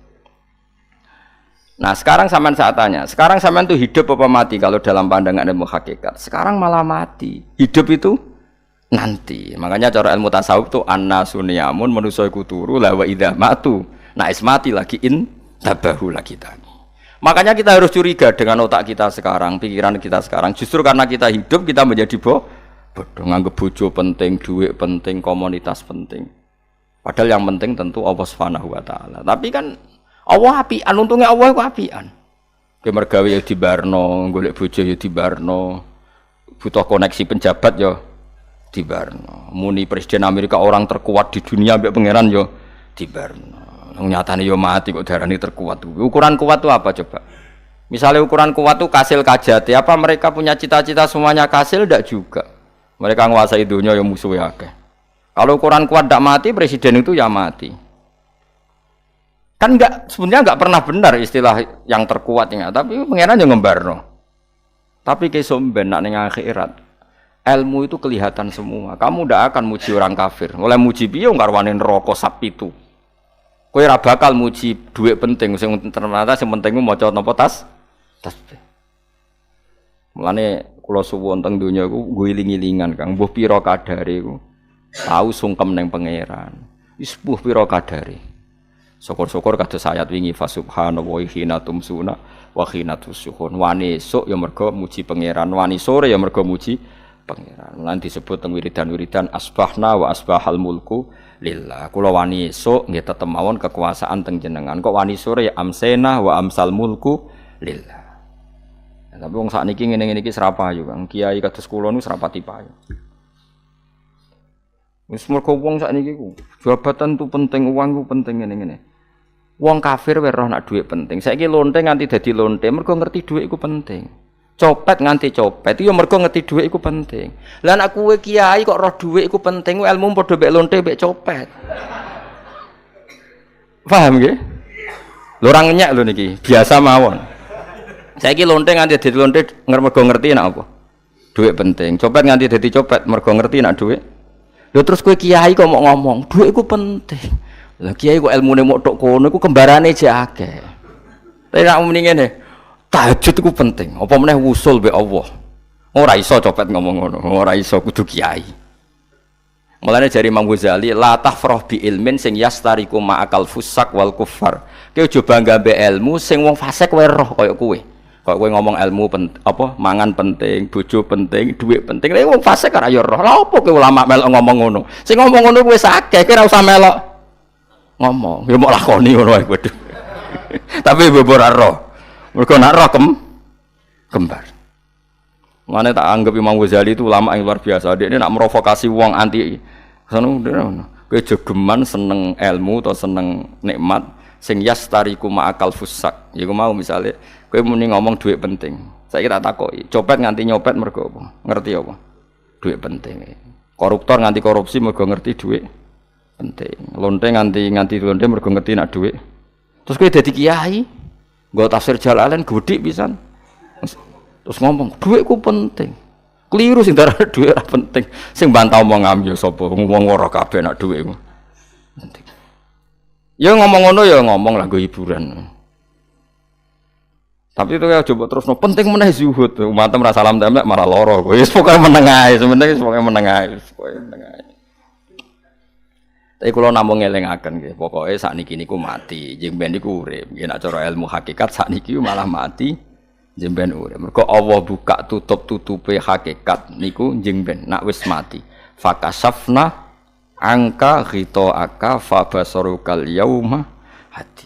Nah, sekarang sampean saat tanya, sekarang sampean tuh hidup apa mati kalau dalam pandangan ilmu hakikat? Sekarang malah mati. Hidup itu nanti. Makanya cara ilmu tasawuf tuh annasuniyamun manusa iku turu la wa idza matu. Nah, mati lagi in tabahu lagi tani. Makanya kita harus curiga dengan otak kita sekarang, pikiran kita sekarang. Justru karena kita hidup, kita menjadi bodoh. Nganggep bojo penting, duit penting, komunitas penting. Padahal yang penting tentu Allah Subhanahu wa taala. Tapi kan Allah apian, untungnya Allah itu apian. Ke mergawe ya dibarno, golek bojo ya dibarno. Butuh koneksi penjabat ya dibarno. Muni presiden Amerika orang terkuat di dunia mbek pangeran yo dibarno. Nyatane yo mati kok darani terkuat. Ukuran kuat itu apa coba? Misalnya ukuran kuat itu kasil kajati, apa mereka punya cita-cita semuanya kasil? Tidak juga. Mereka nguasai dunia yang musuhnya akeh. Kalau ukuran kuat tidak mati, presiden itu ya mati. Kan sebenarnya enggak pernah benar istilah yang terkuat ya, tapi pangeran yang ngembarno. Tapi kesomben nak ning akhirat. Ilmu itu kelihatan semua. Kamu tidak akan muji orang kafir. Oleh muji piye ngarwane neraka sap itu. Kowe ora bakal muji dhuwit penting sing ternyata sing penting maca napa tasbih. Mulane kula suwun teng donya iku guling-gilingan Kang, mbuh pira kadare iku. Tau sungkem ning pangeran. Wis mbuh pira kadare. Syukur-syukur kados ayat wingi fa subhanallahi hina tumsuna wa hina tusuhun. Wani esuk ya mergo muji pangeran, wani sore ya mergo muji pangeran. Lan disebut teng wiridan-wiridan asbahna wa asbahal mulku lillah. Kula wani esuk nggih tetep mawon kekuasaan teng jenengan. Kok wani sore ya amsena wa amsal mulku lillah. Tapi wong sakniki ngene-ngene iki serapayu Kang. Kiai kados kula niku serapati payu. Wis mergo wong sakniki ku jabatan tu penting, uang ku penting ngene-ngene. Wong kafir wae roh nak dhuwit penting. Saiki lonte nganti dadi lonte mergo ngerti dhuwit iku penting. Copet nganti copet itu ya mergo ngerti dhuwit iku penting. Lah nek kowe kiai kok roh dhuwit iku penting, ilmu padha mek lonte mek copet. Paham nggih? Lho ora ngenyek lho niki, biasa mawon. Saiki lonte nganti dadi lonte mergo ngerti nek apa? Dhuwit penting. Copet nganti dadi copet mergo ngerti nek dhuwit. Lho terus kowe kiai kok mau ngomong, dhuwit iku penting. Lah kiai kok ilmune mok tok kono iku kembarane jek akeh. Tapi nek muni ngene, tahajud iku penting. Apa meneh wusul mbek Allah. Ora iso copet ngomong ngono, ora iso kudu kiai. Mulane jari Imam Ghazali, la tafrah bi ilmin sing yastariku ma'akal fusak wal kufar. Kowe aja bangga mbek ilmu sing wong fasik wae roh kaya kowe. Kok kowe ngomong ilmu apa mangan penting, bojo penting, dhuwit penting. Lah wong fasik ora ya roh. Lah opo kowe ulama melok ngomong ngono? Sing ngomong ngono kowe akeh, kowe ora usah melok ngomong. Ya mok lakoni ngono wae kudu. Tapi bobor ora roh. Mergo nak roh kembar. Mane tak anggap Imam Ghazali itu ulama yang luar biasa. Dia ini nak merovokasi wong anti sono kowe jogeman seneng ilmu atau seneng nikmat sing yastariku ma'akal fusak. Ya mau misale kowe muni ngomong dhuwit penting. Saiki tak takoki, copet nganti nyopet mergo apa? Ngerti apa? Dhuwit penting. Koruptor nganti korupsi mergo ngerti dhuwit penting. Lonte nganti lonte mergo ngerti nak dhuwit. Terus kowe dadi kiai, nggo tafsir Jalalain godik pisan. Terus ngomong, dhuwitku penting. Keliru sing darane dhuwit ora penting. Sing bantah omongam ya sapa? Wong ora kabeh nak dhuwitku. Penting. Ya ngomong ngono ya ngomong lah nggo hiburan. Tapi itu ya coba terus penting meneh zuhud. Umatem ra salam templek marah loro. Wis pokoke meneng ae, sementing pokoke meneng ae, pokoke meneng ae. Tapi kula namung ngelingaken nggih, pokoke sakniki niku mati, jeng ben niku urip. Nggih nek cara ilmu hakikat sakniki malah mati, jeng ben urip. Mergo Allah buka tutup-tutupe hakikat niku jeng ben nak wis mati. Fakasafna angka ghitaaka fa basarukal yauma hadi.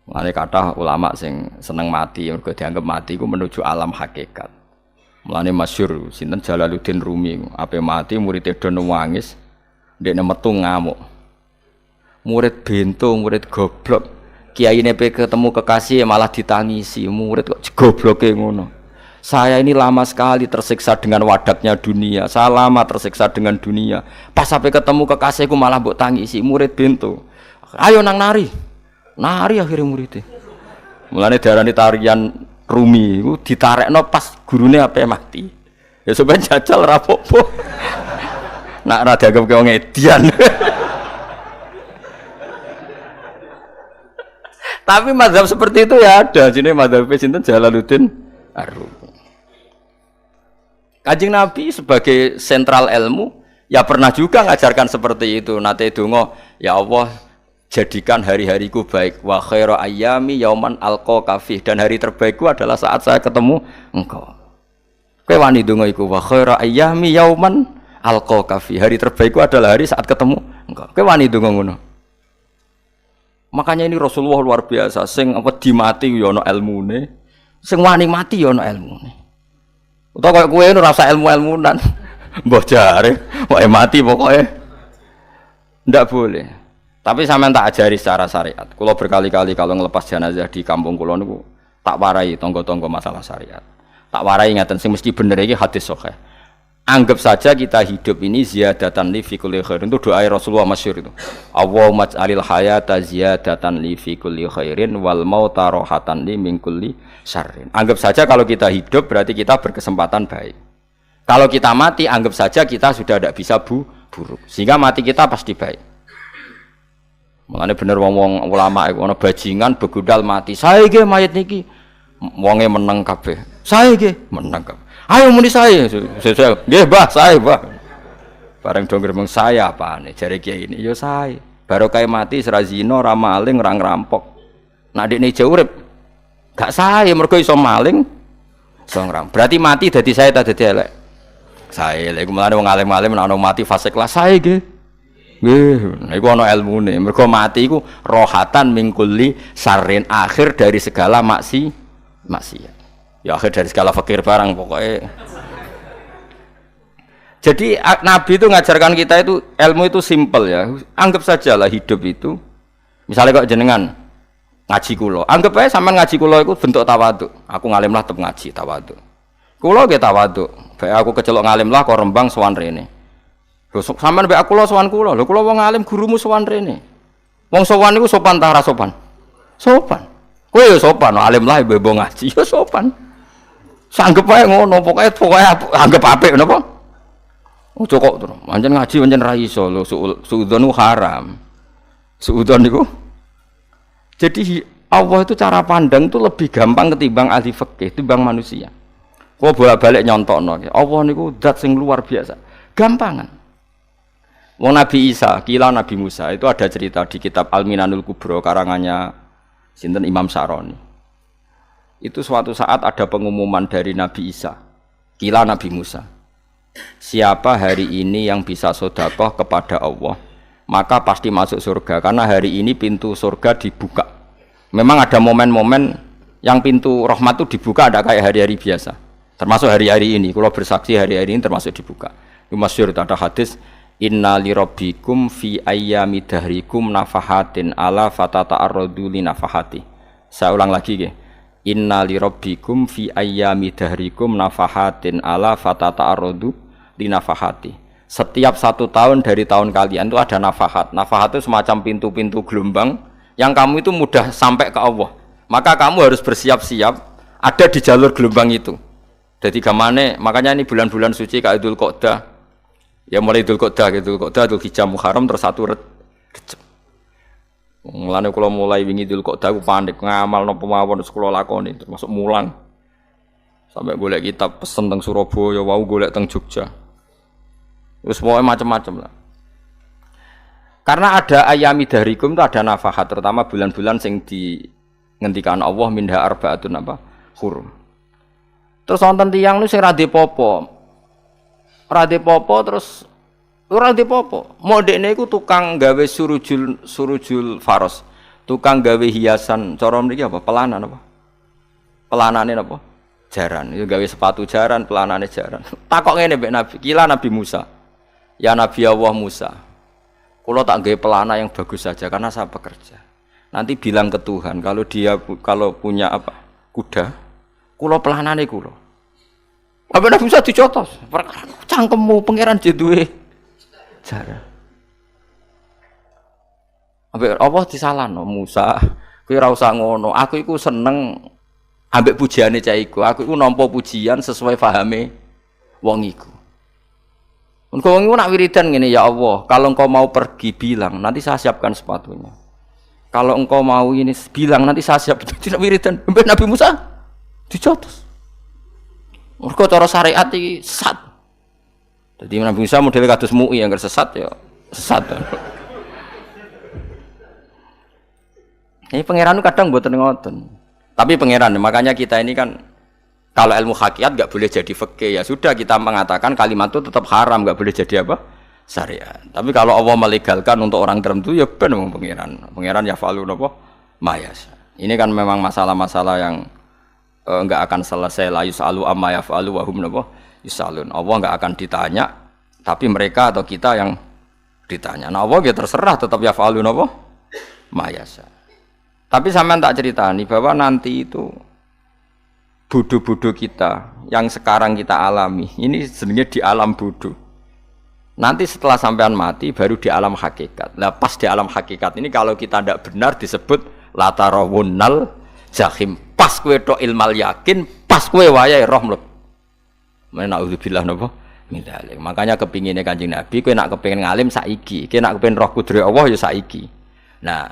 Mulane kathah ulama sing seneng mati mergo dianggap mati iku menuju alam hakikat. Mulane masyhur sinten Jalaluddin Rumi ape mati murid do nangis ndekne metu ngamuk. Murid bento, murid goblok. Kiyaine pe ketemu kekasih malah ditangisi, murid kok gobloke ngono. Saya ini lama sekali tersiksa dengan wadaknya dunia. Saya lama tersiksa dengan dunia. Pas sampai ketemu kekasihku malah mbok tangisi, murid bento. Ayo nang nari. Nari akhirnya muridnya. Mulane darani tarian Rumi iku ditarekno pas gurune ape mati. Ya sampeyan jajal ora apa-apa. Nak ora dianggap wong edian. Tapi mazhab seperti itu ya ada. Jenenge mazhab sinten Jalaluddin Ar-Rumi. Kanjeng Nabi sebagai sentral ilmu ya pernah juga ngajarkan seperti itu. Nate donga, ya Allah jadikan hari-hariku baik wa khairu ayyami yauman alqa kafih, dan hari terbaikku adalah saat saya ketemu engkau. Kowe wani donga iku wa khairu ayyami yauman alqa kafih, hari terbaikku adalah hari saat ketemu engkau. Kowe wani donga ngono. Makanya ini Rasulullah luar biasa, sing apa dimati ya ana ilmune, sing wani mati ya ana ilmune. Utawa koyo kowe ora usah ilmu-ilmunan. Mbah jare, wae mati pokoknya ndak boleh. Tapi sampean tak ajari secara syariat. Kula berkali-kali kalau ngelepas jenazah di kampung kula niku tak warai tonggo-tonggo masalah syariat. Tak warai ngaten sing mesti bener iki hadis sahih. Anggap saja kita hidup ini ziyadatan li fi kulli khairin. Itu doa Rasulullah masyhur itu. Allahumma ij'alil hayata ziyadatan li fi kulli khairin wal mauta rahatan li min kulli syarrin. Anggap saja kalau kita hidup berarti kita berkesempatan baik. Kalau kita mati anggap saja kita sudah tidak bisa buruk. Sehingga mati kita pasti baik. Mulane bener wong-wong ulama iku ana bajingan begudal mati. Saya nggih mayit niki. Wonge meneng kabeh. Saya nggih meneng kabeh. Ayo muni saya. Nggih, Mbah, saya, Mbah. Bareng do gremeng saya apane jare kiai ini. Ya saya. Barokah mati ora zina, ora maling, ora ngrampok. Nek dekne ijo urip gak saya mergo iso maling, iso ngrampok. Berarti mati dadi saya ta dadi elek. Saya lha iku mulane wong alim-alim nek ana mati fase kelas saya nggih. Nggih, iku ana ilmune. Mergo mati iku rohatan mingkuli sarin akhir dari segala maksiat. Ya akhir dari segala fakir barang pokoknya. Jadi Nabi itu ngajarkan kita itu ilmu itu simpel ya. Anggap saja lah hidup itu. Misalnya kok jenengan ngaji kulo, anggap aja sampean ngaji kulo itu bentuk tawaduk. Aku ngalim lah tetep ngaji tawaduk. Kulo ge tawaduk. Bae aku kecelok ngalim lah kok rembang sowan rene. Lho sampean bae aku lo sowan kulo. Lho kulo wong ngalim gurumu sowan rene. Wong sowan niku sopan ta ora sopan? Sopan. Kowe ya sopan, alim lah ibu ngaji ya sopan. Sanggep ae ngono, pokoke anggap apik napa? Ojo kok terus. Pancen ngaji pancen ra iso lho, suudzon haram. Suudzon niku. Jadi Allah itu cara pandang itu lebih gampang ketimbang ahli fikih, ketimbang manusia. Kok bolak-balik nyontokno. Allah niku zat sing luar biasa. Gampangan. Wong Nabi Isa, kila Nabi Musa itu ada cerita di kitab Al-Minanul Kubra karangannya sinten Imam Saroni. Itu suatu saat ada pengumuman dari Nabi Isa, kila Nabi Musa. Siapa hari ini yang bisa sedekah kepada Allah, maka pasti masuk surga. Karena hari ini pintu surga dibuka. Memang ada momen-momen yang pintu rahmat itu dibuka, ada kayak hari-hari biasa. Termasuk hari-hari ini. Kalau bersaksi hari-hari ini termasuk dibuka. Itu masyhur ada hadis. Inna li rabbikum fi ayyami dahrikum nafahatin ala fatata'arradu li nafahati. Saya ulang lagi nggih. Inna li rabbikum fi ayyami dahrikum nafahatin ala fatata'arradu li nafahati. Setiap 1 tahun dari tahun kalian itu ada nafahat. Nafahat itu semacam pintu-pintu gelombang yang kamu itu mudah sampai ke Allah. Maka kamu harus bersiap-siap ada di jalur gelombang itu. Jadi gamane, makanya ini bulan-bulan suci kayak Dzul Qa'dah. Ya mulai Dzul Qa'dah, Dzul Hijjah Muharram terus 1 Rejab. Mulane kula mulai wingi Dzul Qa'dah aku panik ngamal napa mawon kula lakoni termasuk mulang. Sampai golek kitab pesen teng Surabaya, wau golek teng Jogja. Wis pokoke macam-macam lah. Karena ada ayami dahrikum itu ada nafahat, terutama bulan-bulan sing di ngendikan Allah minha arbaatun apa? Hurum. Terus wonten tiyang niku sing ra dipopo. Ora dipopo terus ora dipopo. Modekne iku tukang gawe surujul faros. Tukang gawe hiasan, cara mriki apa? Pelanan apa? Pelanane apa? Jaran. Itu gawe sepatu jaran, pelanane jaran. Takok ngene mbek Nabi, kila Nabi Musa. Ya Nabi Allah Musa. Kula tak gawe pelana yang bagus saja karena saya bekerja. Nanti bilang ke Tuhan kalau punya apa? Kuda. Kula pelanane kula. Apa Nabi Musa dicotos? Cangkemmu pangeran duwe jaran. Ambek apa disalahno Musa? Kowe ora usah ngono. Aku iku seneng ambek pujiane cah iku. Aku iku nampa pujian sesuai pahame wong iku. Engko wong iku nak wiridan ngene, ya Allah, kalau engkau mau pergi bilang, nanti saya siapkan sepatunya. Kalau engkau mau ini bilang, nanti saya siap. Tidak wiridan. Ambek Nabi Musa dicotos. Mergo cara syariat iki sesat. Jadi Nabi Musa model kados MUI yang sesat ya sesat. Ini pangeran kadang mboten ngoten. Tapi pangeran, makanya kita ini kan kalau ilmu hakikat enggak boleh jadi fikih, ya sudah kita mengatakan kalimat itu tetap haram, enggak boleh jadi apa? Syariat. Tapi kalau Allah melegalkan untuk orang tertentu ya ben wong pangeran. Pangeran ya falu napa? Mayas. Ini kan memang masalah-masalah yang enggak akan selesai la yusalu amma yafalu wa hum napa yusalun. Allah enggak akan ditanya Tapi mereka atau kita yang ditanya. Nah, Allah ya terserah tetap yaf'alun apa? Ma yasha. Tapi sampean tak ceritani bahwa nanti itu bodoh-bodoh kita yang sekarang kita alami, ini sebenarnya di alam bodoh. Nanti setelah sampean mati baru di alam hakikat. Lah pas di alam hakikat ini kalau kita tidak benar disebut latarawunnal jahim. Pas kowe tok ilmal yakin, pas kowe wayahe roh mlebu. Menauzubillah napa? Mindalik. Makanya kepinginnya Kanjeng Nabi, kowe nak kepengin ngalim saiki, kowe nak kepengin roh kudrat Allah ya saiki. Nah,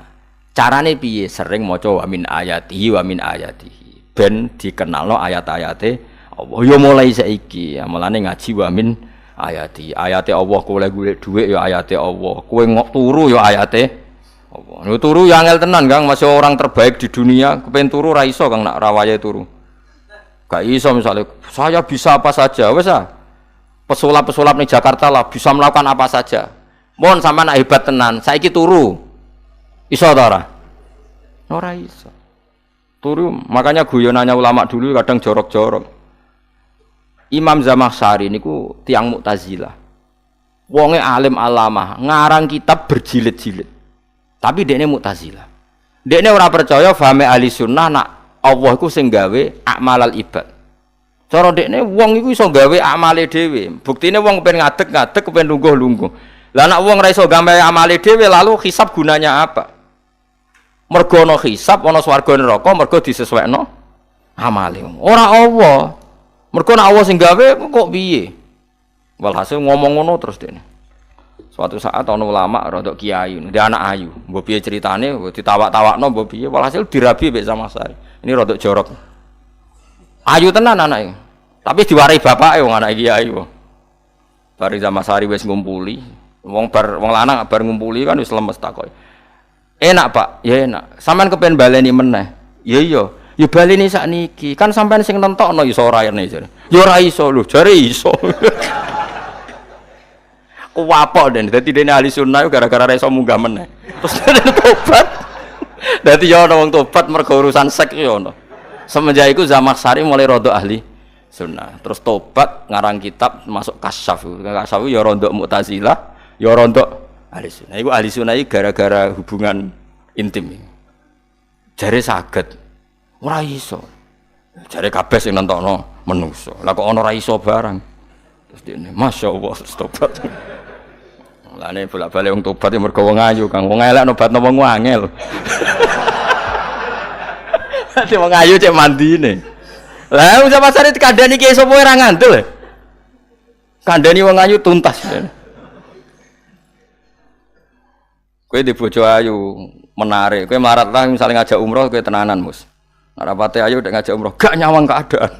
carane piye? Sering maca wa min ayatihi wa min ayatihi. Ben dikenalno ayat-ayate Allah. Ya mulai saiki, ya mulane ngaji wa min ayati. Ayate Allah kowe golek dhuwit ya ayate Allah. Kowe ngok turu ya ayate Allah. Nek turu ya angel tenan, Kang. Masih orang terbaik di dunia, kepengin turu ra iso, Kang, nak rawaye turu. Gak iso misalnya saya bisa apa saja, wes ah. Pesulap-pesulap nih Jakarta lah bisa melakukan apa saja. Mohon sampean nak hebat tenan, saiki turu. Iso ta ora? Ora iso. Turu, makanya guyonannya ulama dulu kadang jorok-jorok. Imam Zamakhsyari niku tiang Mu'tazilah. Wonge alim alamah, ngarang kitab berjilid-jilid. Tapi dekne Mu'tazilah. Dekne ora percaya fahame ahli sunnah nak Allah iku sing gawe akmalal ibad. Cara dekne wong iku iso gawe amale dhewe. Buktine wong pengen ngadeg-ngadeg, pengen lungguh-lungguh. Lah nek wong ora iso gawe amale dhewe lalu hisab gunanya apa? Mergo ana hisab, ana swarga neraka, mergo disesuaikno amale. Ora Allah. Mergo nek Allah sing gawe kok piye? Walhasil ngomong ngono terus dekne. Suatu saat ana ulama rodok kiai, dia anak ayu. Mbok piye ceritane, ditawak-tawakno mbok piye, walhasil dirabi mek Zamakhsyari. Ini rodok jorok. Ayu tenan anake. Tapi diwarai bapake wong anak kiai kok. Bar Zamakhsyari wis ngumpuli, wong lanang bar ngumpuli kan wis lemes takoki. Enak, Pak? Ya enak. Sampeyan kepen baleni meneh. Ya iya. Ya baleni sakniki. Kan sampeyan sing nentokno iso ora rene jare. Ya ora iso lho, jare iso. Kuwapok den. Dadi dene ahli sunnah gara-gara ora iso munggah meneh. Terus tobat. Dadi ya ana wong tobat mergo urusan seks ya ana. Semenjak itu Zamakhsyari mulai rodok ahli sunnah. Terus tobat ngarang kitab masuk kasyaf. Kasyaf ya rodok Mu'tazilah, ya rodok ahli sunnah. Iku ahli sunnah iki gara-gara hubungan intim. Jare saged. Ora iso. Jare kabeh sing nentokno menungso. Lah kok ana ora iso barang. Terus dene masyaallah tobat. Mulane bolak-balik wong tobat ya mergo wong ayu, Kang. Wong elek nobatno wong angel. Ati wong ayu cek mandine. Lah Zamakhsyari kandhani ki sapa ora ngandel. Kandhani wong ayu tuntas. Kowe di bojo ayu menarik, kowe melarat lah misalnya ngajak umroh kowe tenanan, Mus. Ora pate ayu udah ngajak umroh, gak nyawang keadaan.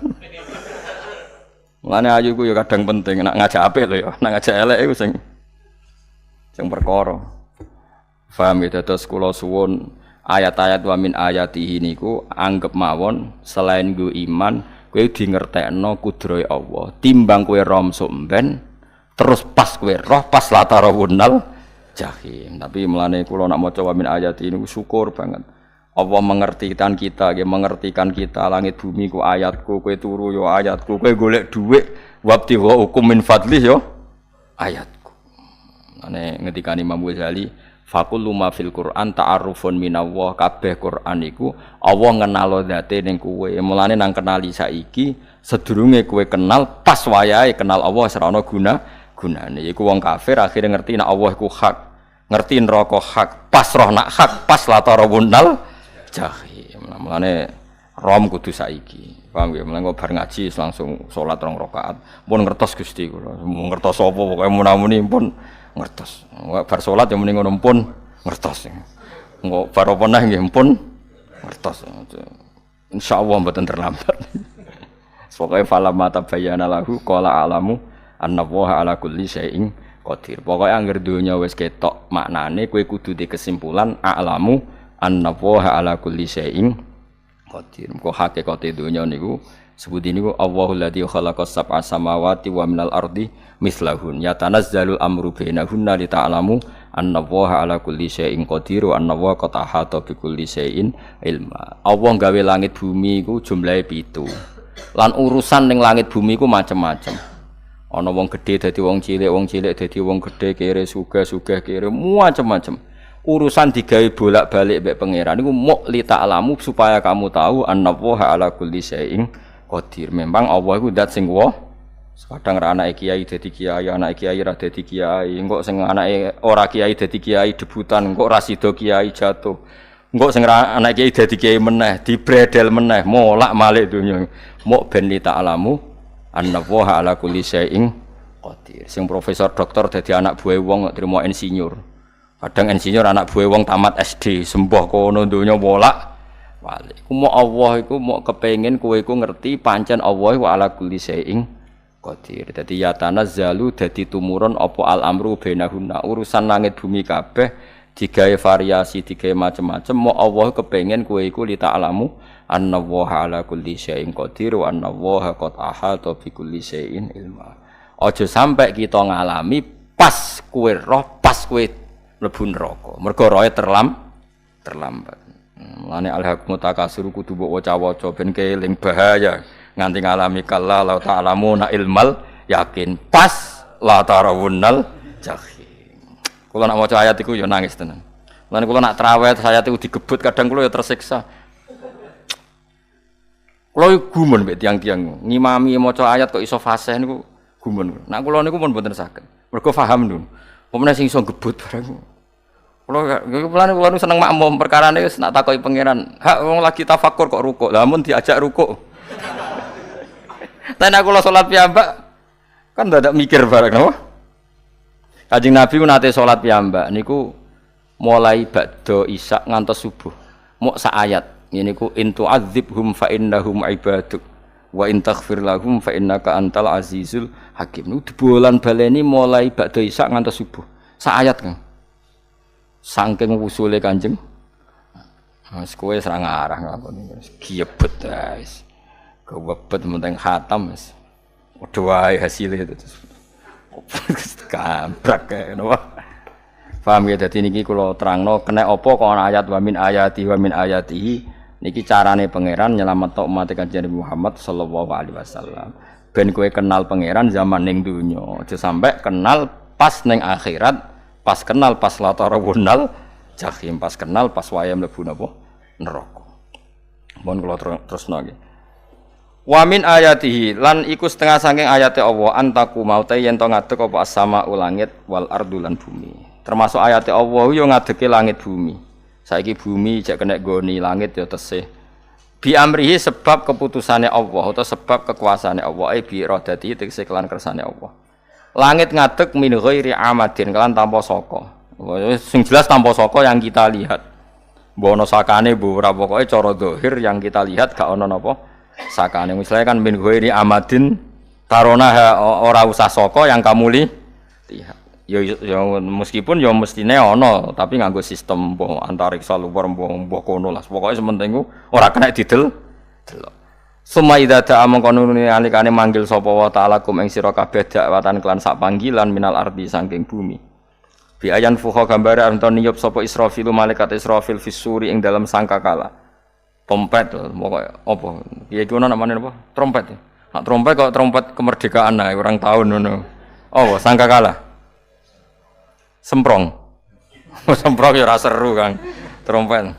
Mulane ayu ku ya kadang penting, nak ngajak apik lho ya, nak ngajak elek iku sing perkara. Paham ya, terus kula suwun ayat-ayat wa min ayatihi niku anggap mawon selain go iman kowe di ngertekno kudrohe Allah timbang kowe romsuk mben terus pas kowe roh pas latarawunnal jahim. Tapi mulane kula nak maca wa min ayatihi niku syukur banget Allah mengertikan kita, mengertikan kita langit bumi ku ayatku, kowe turu yo ayatku, kowe golek dhuwit wabtigha hukum min fadlih yo ayatku. Ane ngendikane Imam Ghazali Fakul luma fil Quran ta'arufun minallah, kabeh Quran iku Allah ngenalo zate ning kowe. Mulane nang kenali saiki sedurunge kowe kenal pas wayahe kenal Allah ora ana gunane. Iku wong kafir akhire ngerti nek Allah iku hak, ngerti neraka hak, pas roh nak hak, pas latarawunnal jahim. Mulane rom kudu saiki. Paham ya? Mulane kok bar ngaji langsung salat 2 rakaat. Pun ngertos Gusti kula. Ngertos apa pokoke munamuni pun ngertos. Bar salat ya muni ngono pun ngertos. Engko bar apa neh nggih pun ngertos. Insyaallah mboten terlambat. Pokoke falamma tabayyana lahu qala alamu annallaha ala kulli syai'in qadir. Pokoke anggere donya wis ketok maknane kowe kudu di kesimpulan alamu annallaha ala kulli syai'in qadir. Kok hakikate donya niku sebut niku Allahul ladzi khalaqas sab'a samawati wa minal ardi mislahun yatanazzalul amru bainahunna li ta'lamu annallaha ala kulli syai'in qadir wa annallaha qad ahata bi kulli syai'in ilma. Allah gawe langit bumi iku jumlahe 7. Lan urusan ning langit bumi iku macam-macam. Ana wong gedhe dadi wong cilik dadi wong gedhe, kere sugih kere macam-macam. Urusan digawe bolak-balik mbek pangeran niku muk li ta'lamu supaya kamu tahu annallaha ala kulli syai'in qadir. Memang Allah iku zat sing kadang ra anake kiai dadi kiai, anake kiai ra dadi kiai, engko sing anake ora kiai dadi kiai debutan, engko ra sida kiai jatuh. Engko sing anake kiai dadi kiai meneh, dibredel meneh, molak-malik donya. Muk ben li ta'lamu annallaha ala kulli syai'in qadir. Sing profesor doktor dadi anak buah wong trimo insinyur. Kadang insinyur anak buah wong tamat SD, sembah kono donya bolak-balik. Ku mok Allah iku mok kepengin kowe iku ngerti pancen Allah wa ala kulli syai'in qadir. Dadi ya tanazzalu dadi tumurun apa al amru bainahunna. Urusan langit bumi kabeh digawe variasi, digawe macam-macam. Mok Allah kepengin kowe iku li ta'lamu annallaha ala kulli syai'in qadir wa annallaha qad ahata bi kulli syai'in ilma. Aja sampai kita ngalami pas kowe roh, pas kowe mlebu neraka. Mergo roe terlambat. Mulane al-haqqu takasur kudu mbok waca-waca ben keling bahaya nganti ngalami kalla la ta'lamuna ilmal yakin pas la tarawunnal jahim. Kula nak maca ayat iku ya nangis tenan. Mulane kula nak traweh ayat iku digebut kadang kula ya tersiksa. Kula gumun mbek tiang-tiang ngimami maca ayat kok iso fasih niku gumun. Nak kula niku pun mboten saged. Mergo paham lho. Pemene sing iso gebut barang. Kula nu seneng makmum perkarane wis nak takoki pangeran. Hak wong lagi tafakur kok rukuk. Lah mun diajak rukuk. Tapi aku lo sholat piyambak kan tidak mikir bareng, no? Kanjeng Nabi ku nate sholat piyambak niku mulai ba'da isya ngantos subuh. Mok sak ayat. Ngene ku in tu'adzibhum fa innahum ibaduk wa in taghfir lahum fa innaka antal azizul hakim. Niku dibolan baleni mulai ba'da isya ngantos subuh. Sak ayat kan. Saking wusule Kanjeng. Mas kowe ora ngarah ngakoni. Giebet guys. Kewebet menteng khatam wis. Padha wae hasile itu. Gambrak kae napa. Paham ya dadi niki kula terangno kena apa kok ana ayat wa min ayatihi niki carane pangeran nyelametno umat Kanjeng Muhammad sallallahu alaihi wasallam. Ben kowe kenal pangeran zaman ning donya, aja sampe kenal pas ning akhirat, pas kenal pas latarawunal jahim, pas kenal pas wae mlebu napa neraka. Mohon kula terusno nggih. Wa min ayatihi lan iku setengah saking ayate Allah antaku maute yen to ngadeg apa as-sama langit wal ardu lan bumi. Termasuk ayate Allah yo ngadege langit bumi. Saiki bumi jek kena goni langit yo tesih. Bi amrihi sebab keputusane Allah atau sebab kekuasaane Allah bi iradati tegese kelan kersane Allah. Langit ngadeg min ghairi amadin kelan tanpa saka. Sing jelas tanpa saka yang kita lihat. Mbok ana sakane mbok ora pokoke cara zahir yang kita lihat gak ana napa sakane. Misalnya kan min ghairi amadin tarona ora usah saka yang kamu lihat. Ya meskipun ya mestine ana tapi nganggo sistem mbok antariksa luar mbok kono lah. Pokoke sementing ku ora kena didel. Delok. Suma idza da'a mangkonune alikane manggil sapa wa ta'ala kum ing sira kabeh dakwatan kelan sak panggilan minal ardi saking bumi. Bi ayan fuha gambare anton niyup sapa Israfil malaikat Israfil fisuri ing dalam sangkakala. Trompet pokoke apa? Piye iki ono namane apa? Trompet. Nek trompet kok trompet kemerdekaan ae orang tahun ngono. Oh, sangkakala. Semprong. Semprong ya ora seru, Kang. Trompet.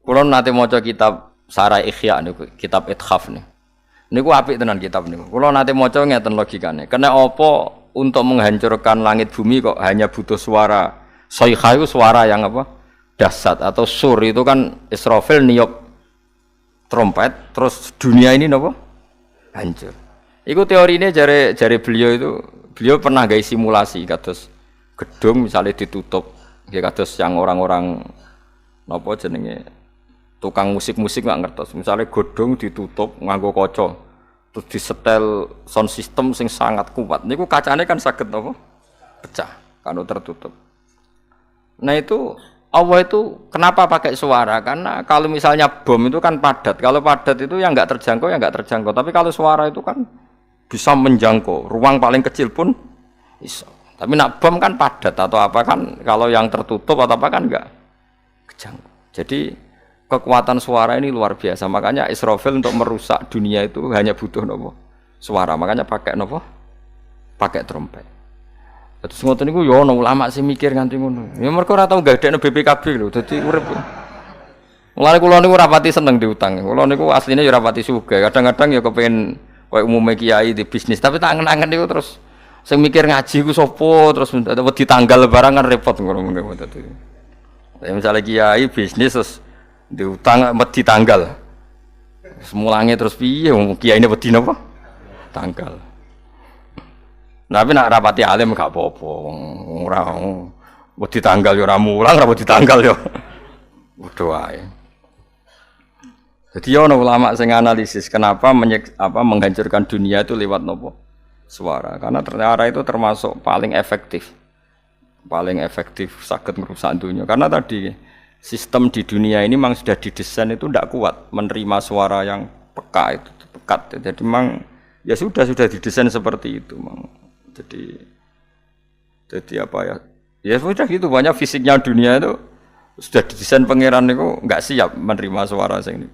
Kulo nate maca kitab Sarah Ikhya niku, kitab Ithaf niku. Niku apik tenan kitab niku. Kulo nate maca ngeten logikane. Kena apa untuk menghancurkan langit bumi kok hanya butuh suara. Sayha itu suara yang apa? Dahsyat atau sur itu kan Israfil niup trompet terus dunia ini napa? Hancur. Iku teorine jare beliau itu beliau pernah gawe simulasi kados gedung misalnya ditutup nggih kados yang orang-orang napa jenenge tukang musik-musik nggak ngertos. Misalnya godong ditutup nganggo kaca, terus disetel sound system sing sangat kuat. Niku kacane kan saged apa? Pecah kalau tertutup. Nah itu Allah itu kenapa pakai suara? Karena kalau misalnya bom itu kan padat. Kalau padat itu yang nggak terjangkau, yang nggak terjangkau. Tapi kalau suara itu kan bisa menjangkau. Ruang paling kecil pun bisa. Tapi nak bom kan padat atau apa kan? Kalau yang tertutup atau apa kan nggak kejangkau. Jadi kekuatan suara ini luar biasa. Makanya Israfil untuk merusak dunia itu hanya butuh nopo? Suara. Makanya pakai nopo? Pakai trompet. Terus ngoten niku yo ana ulama sing mikir nganti ngono. Ya mergo ora tau gagdekno BPKB lho. Dadi urip. Mulane kula niku rapati seneng diutang. Kula niku asline ya rapati sugih. Kadang-kadang ya kepengin koyo umume kiai di bisnis, tapi tak angen-angen niku terus sing mikir ngaji ku sapa terus wedi tanggal barang kan repot ngono dadi. Ya misalnya kiai bisnis terus diutang wedi tanggal. Semulange terus piye kiai ini wedi napa? Tanggal. Tapi nak rapati alim gak apa-apa. Ora wedi tanggal ya ora mulang, ora wedi tanggal ya. Padha wae. Jadi ana ulama sing analisis kenapa menghancurkan dunia itu lewat nopo? Suara. Karena ternyata itu termasuk paling efektif. Paling efektif sakit merusak dunia. Karena tadi sistem di dunia ini memang sudah didesain itu tidak kuat menerima suara yang peka itu pekat. Jadi memang ya sudah didesain seperti itu, memang. Jadi apa ya? Ya sudah gitu, banyak fisiknya dunia itu sudah didesain pangeran itu nggak siap menerima suara sing ini.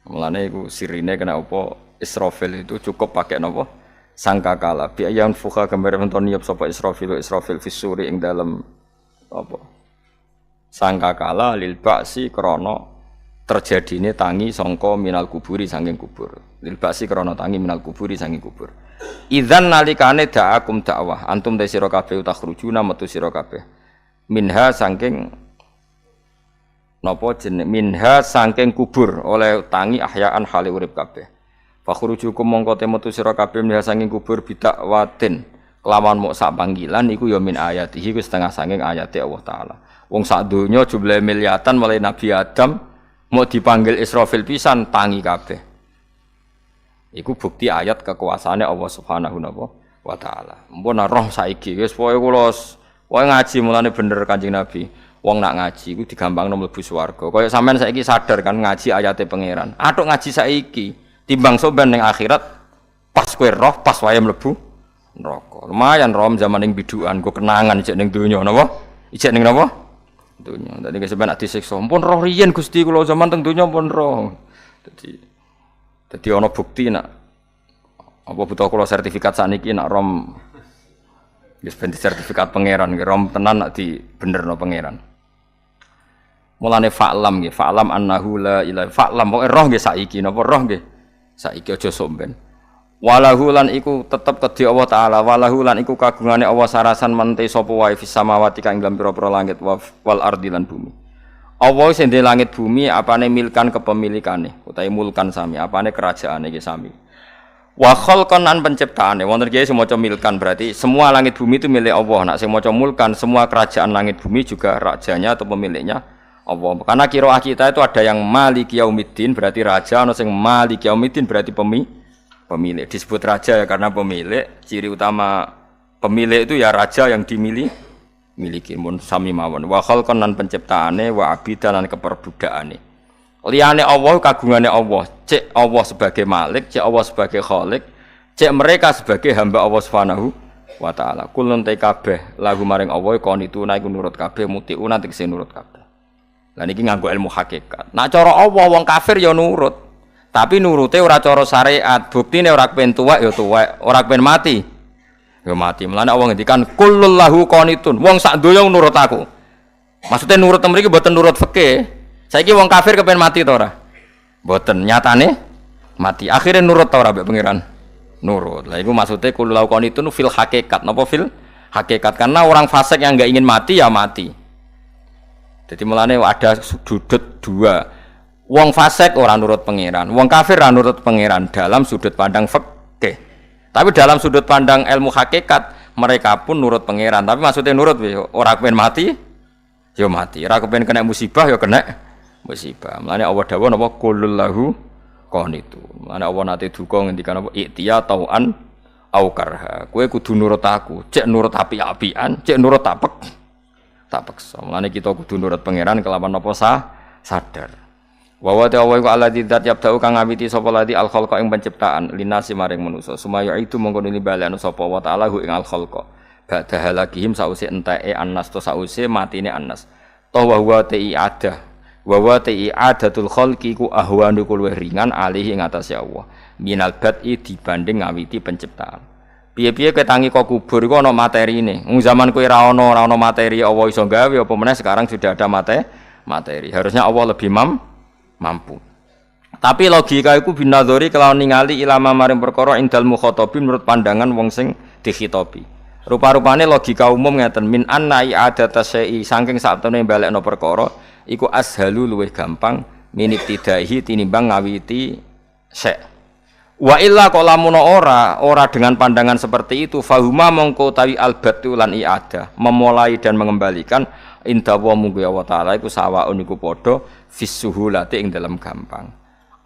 Mulane iku sirine kena apa Israfil itu cukup pakai napa sangkakala. Bi ayan fuha gambar menton niap sapa Israfil fisuri ing dalam apa? Sangkakala lil ba'si krana terjadine tangi sangka minal kuburi saking kubur. Lil ba'si krana tangi minal kuburi saking kubur. Idzan nalikane da'akum dakwah antum ta sira kabeh takhrujuna metu sira kabeh. Minha saking napa jeneng minha saking kubur oleh tangi ahyaan hale urip kabeh. Fakhrujukum mongko metu sira kabeh minha saking kubur bidakwatin kelawan mok sak panggilan iku ya min ayatihi ku setengah saking ayate Allah taala. Wong sak donya jumlahe miliatan mulai Nabi Adam mau dipanggil Israfil pisan tangi kabeh. Iku bukti ayat kekuasaane Allah Subhanahu wa taala. Mumpun roh saiki wis pokoke kula ngaji mulane bener Kanjeng Nabi. Wong nak ngaji iku digampangno mlebu swarga. Kaya sampean saiki sadar kan ngaji ayate pangeran. Atuk ngaji saiki timbang soben ning akhirat pas kowe roh pas wae mlebu neraka. Lumayan rom zaman ning bidukan go kenangan ijek ning donya napa? Ijek ning napa? Donya. Dadi sampean nak disiksa. Mumpun roh riyen Gusti kula zaman teng donya pun roh. Dadi ana bukti nak apa butuh kula sertifikat sakniki nak rom wis ben sertifikat pangeran rom tenan nak di benerno pangeran. Mulane fa'lam nggih, fa'lam annahu la ilaha fa'lam pokoke roh nggih saiki napa roh nggih. Saiki aja somben. Walahu lan iku tetep kedhi Allah taala, walahu lan iku kagungane Allah sarasan mente sapa wae fis samawati kang ing pira-pira langit wal ardi lan bumi. Allah sing ndek langit bumi apane milkan kepemilikane, utahe mulkan sami, apane kerajaane iki sami. Wa khalqan an penciptaane, wonten kiye sing maca milkan berarti semua langit bumi itu milik Allah. Nek sing maca mulkan semua kerajaan langit bumi juga rajanya atau pemiliknya Allah. Karena qiraah kita itu ada yang Maliki Yaumiddin berarti raja, ana sing Maliki Yaumiddin berarti pemilik. Disebut raja ya karena pemilik. Ciri utama pemilik itu ya raja yang miliki mun sami mawon. Wa khalqan lan penciptaane wa abidan lan keperbudakane. Liyane Allah kagungane Allah. Cek Allah sebagai Malik, cek Allah sebagai Khalik, cek mereka sebagai hamba Allah Subhanahu wa taala. Kulun te kabeh lahu maring Allah qanitu iku nurut kabeh mutiuna tegese nurut kabeh. Lah niki nganggo ilmu hakikat. Nak cara Allah wong kafir ya nurut. Tapi nurute ora cara syariat. Buktine ora kepen tuwek ya tuwek, ora kepen mati ya mati. Mulane Allah ngendikan kullul lahu qanitun. Wong sak donya nurut aku. Maksudnya nurut mriki mboten nurut fikih. Saiki wong kafir kepen mati ta ora? Mboten, nyatane mati. Akhire nurut ta ora mbek pangeran? Nurut. Lah iku maksude kullul lahu qanitun fil hakikat. Napa fil hakikat? Karena orang fasik yang enggak ingin mati ya mati. Jadi mulane ada sudut dua. Wong fasik ora nurut pangeran, wong kafir ora nurut pangeran dalam sudut pandang fikih. Tapi dalam sudut pandang ilmu hakikat mereka pun nurut pangeran. Tapi maksudnya nurut ora kepen mati, ya mati. Ora kepen kena musibah ya kena musibah. Mulane Allah dawuh napa qulul lahu qanitu. Mulane Allah nate duka ngendikan apa iktiya tauan au karha. Kowe kudu nurut aku, cek nurut api-apian, cek nurut tak paksa. Mulane kita kudu nurut pangeran kelawan apa sadar. Wa wa ta'ala iku alladzi dzat yabda'u kang ngawiti sapa ladi al khalqa ing penciptaan linasi maring manusa. Sumaya itu mongko nili balekno sapa wa ta'ala ing al khalqa. Ba'da halakihim sause enteke annas to sause matine annas. Ta wa huwa ta'i ada. wa wa i'adatul khalqi ku ahwanu luwih ringan alihi ing atase Allah minal bad'i dibanding ngawiti penciptaan. Piye-piye ketangi kok kubur iku ana materine. Wong zaman kowe ora ana materi Allah iso gawe apa meneh sekarang sudah ada materi. Harusnya Allah lebih mampu. Tapi logika iku binadzori kelawan ningali ilama maring perkara indal mukhatabin menurut pandangan wong sing dikhitobi. Rupa-rupane logika umum ngeten min anna i'adata syai'i saking saktemene balekno perkara iku ashalu luwih gampang minib tidaihi tinimbang ngawiti syai'. Wa illa kok lamun ora dengan pandangan seperti itu fahuma mongko tawi albatu lan i'adah memulai dan mengembalikan inda wa munggu Allah taala iku sawaun iku padha fisuhulati ing dalam gampang.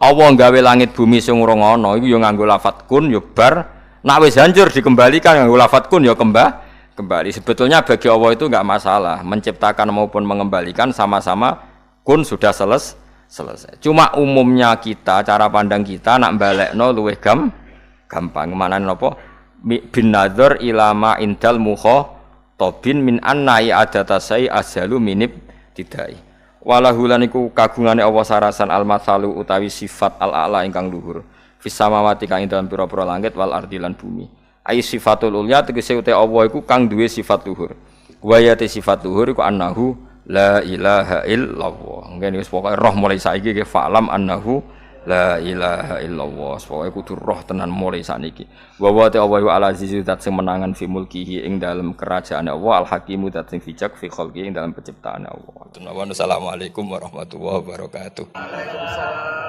Allah gawe langit bumi sing urung ana iku ya nganggo lafat kun ya bar nek wis hancur dikembalikan nganggo lafat kun ya kembali. Sebetulnya bagi Allah itu enggak masalah menciptakan maupun mengembalikan sama-sama kun sudah selesai. Cuma umumnya kita cara pandang kita nak balekno luwih gampang. Manane napa bin nadzar ilama indal mukhatabin min anna i'adata sai ashalu minib tidai. Walahu lan iku kagungane Allah sarasan al-matsalu utawi sifat al-a'la ingkang luhur fis samawati kang ing dalem pira-pira langit wal ardi lan bumi ai sifatul ulya tegese uta Allah iku kang duwe sifat luhur wayate sifat luhur iku annahu la ilaha illallah ngene wis pokoke roh mulai saiki ke fa'lam annahu la ilaha illallah pokoke kudu roh tenan mulai saniki wa wa ta Allah al azizu zat sing menangan fi mulkihi ing dalem kerajaan Allah al hakimu zat sing bijak fi khalqi ing dalem penciptaan Allah. Assalamualaikum warahmatullahi wabarakatuh. Waalaikumsalam.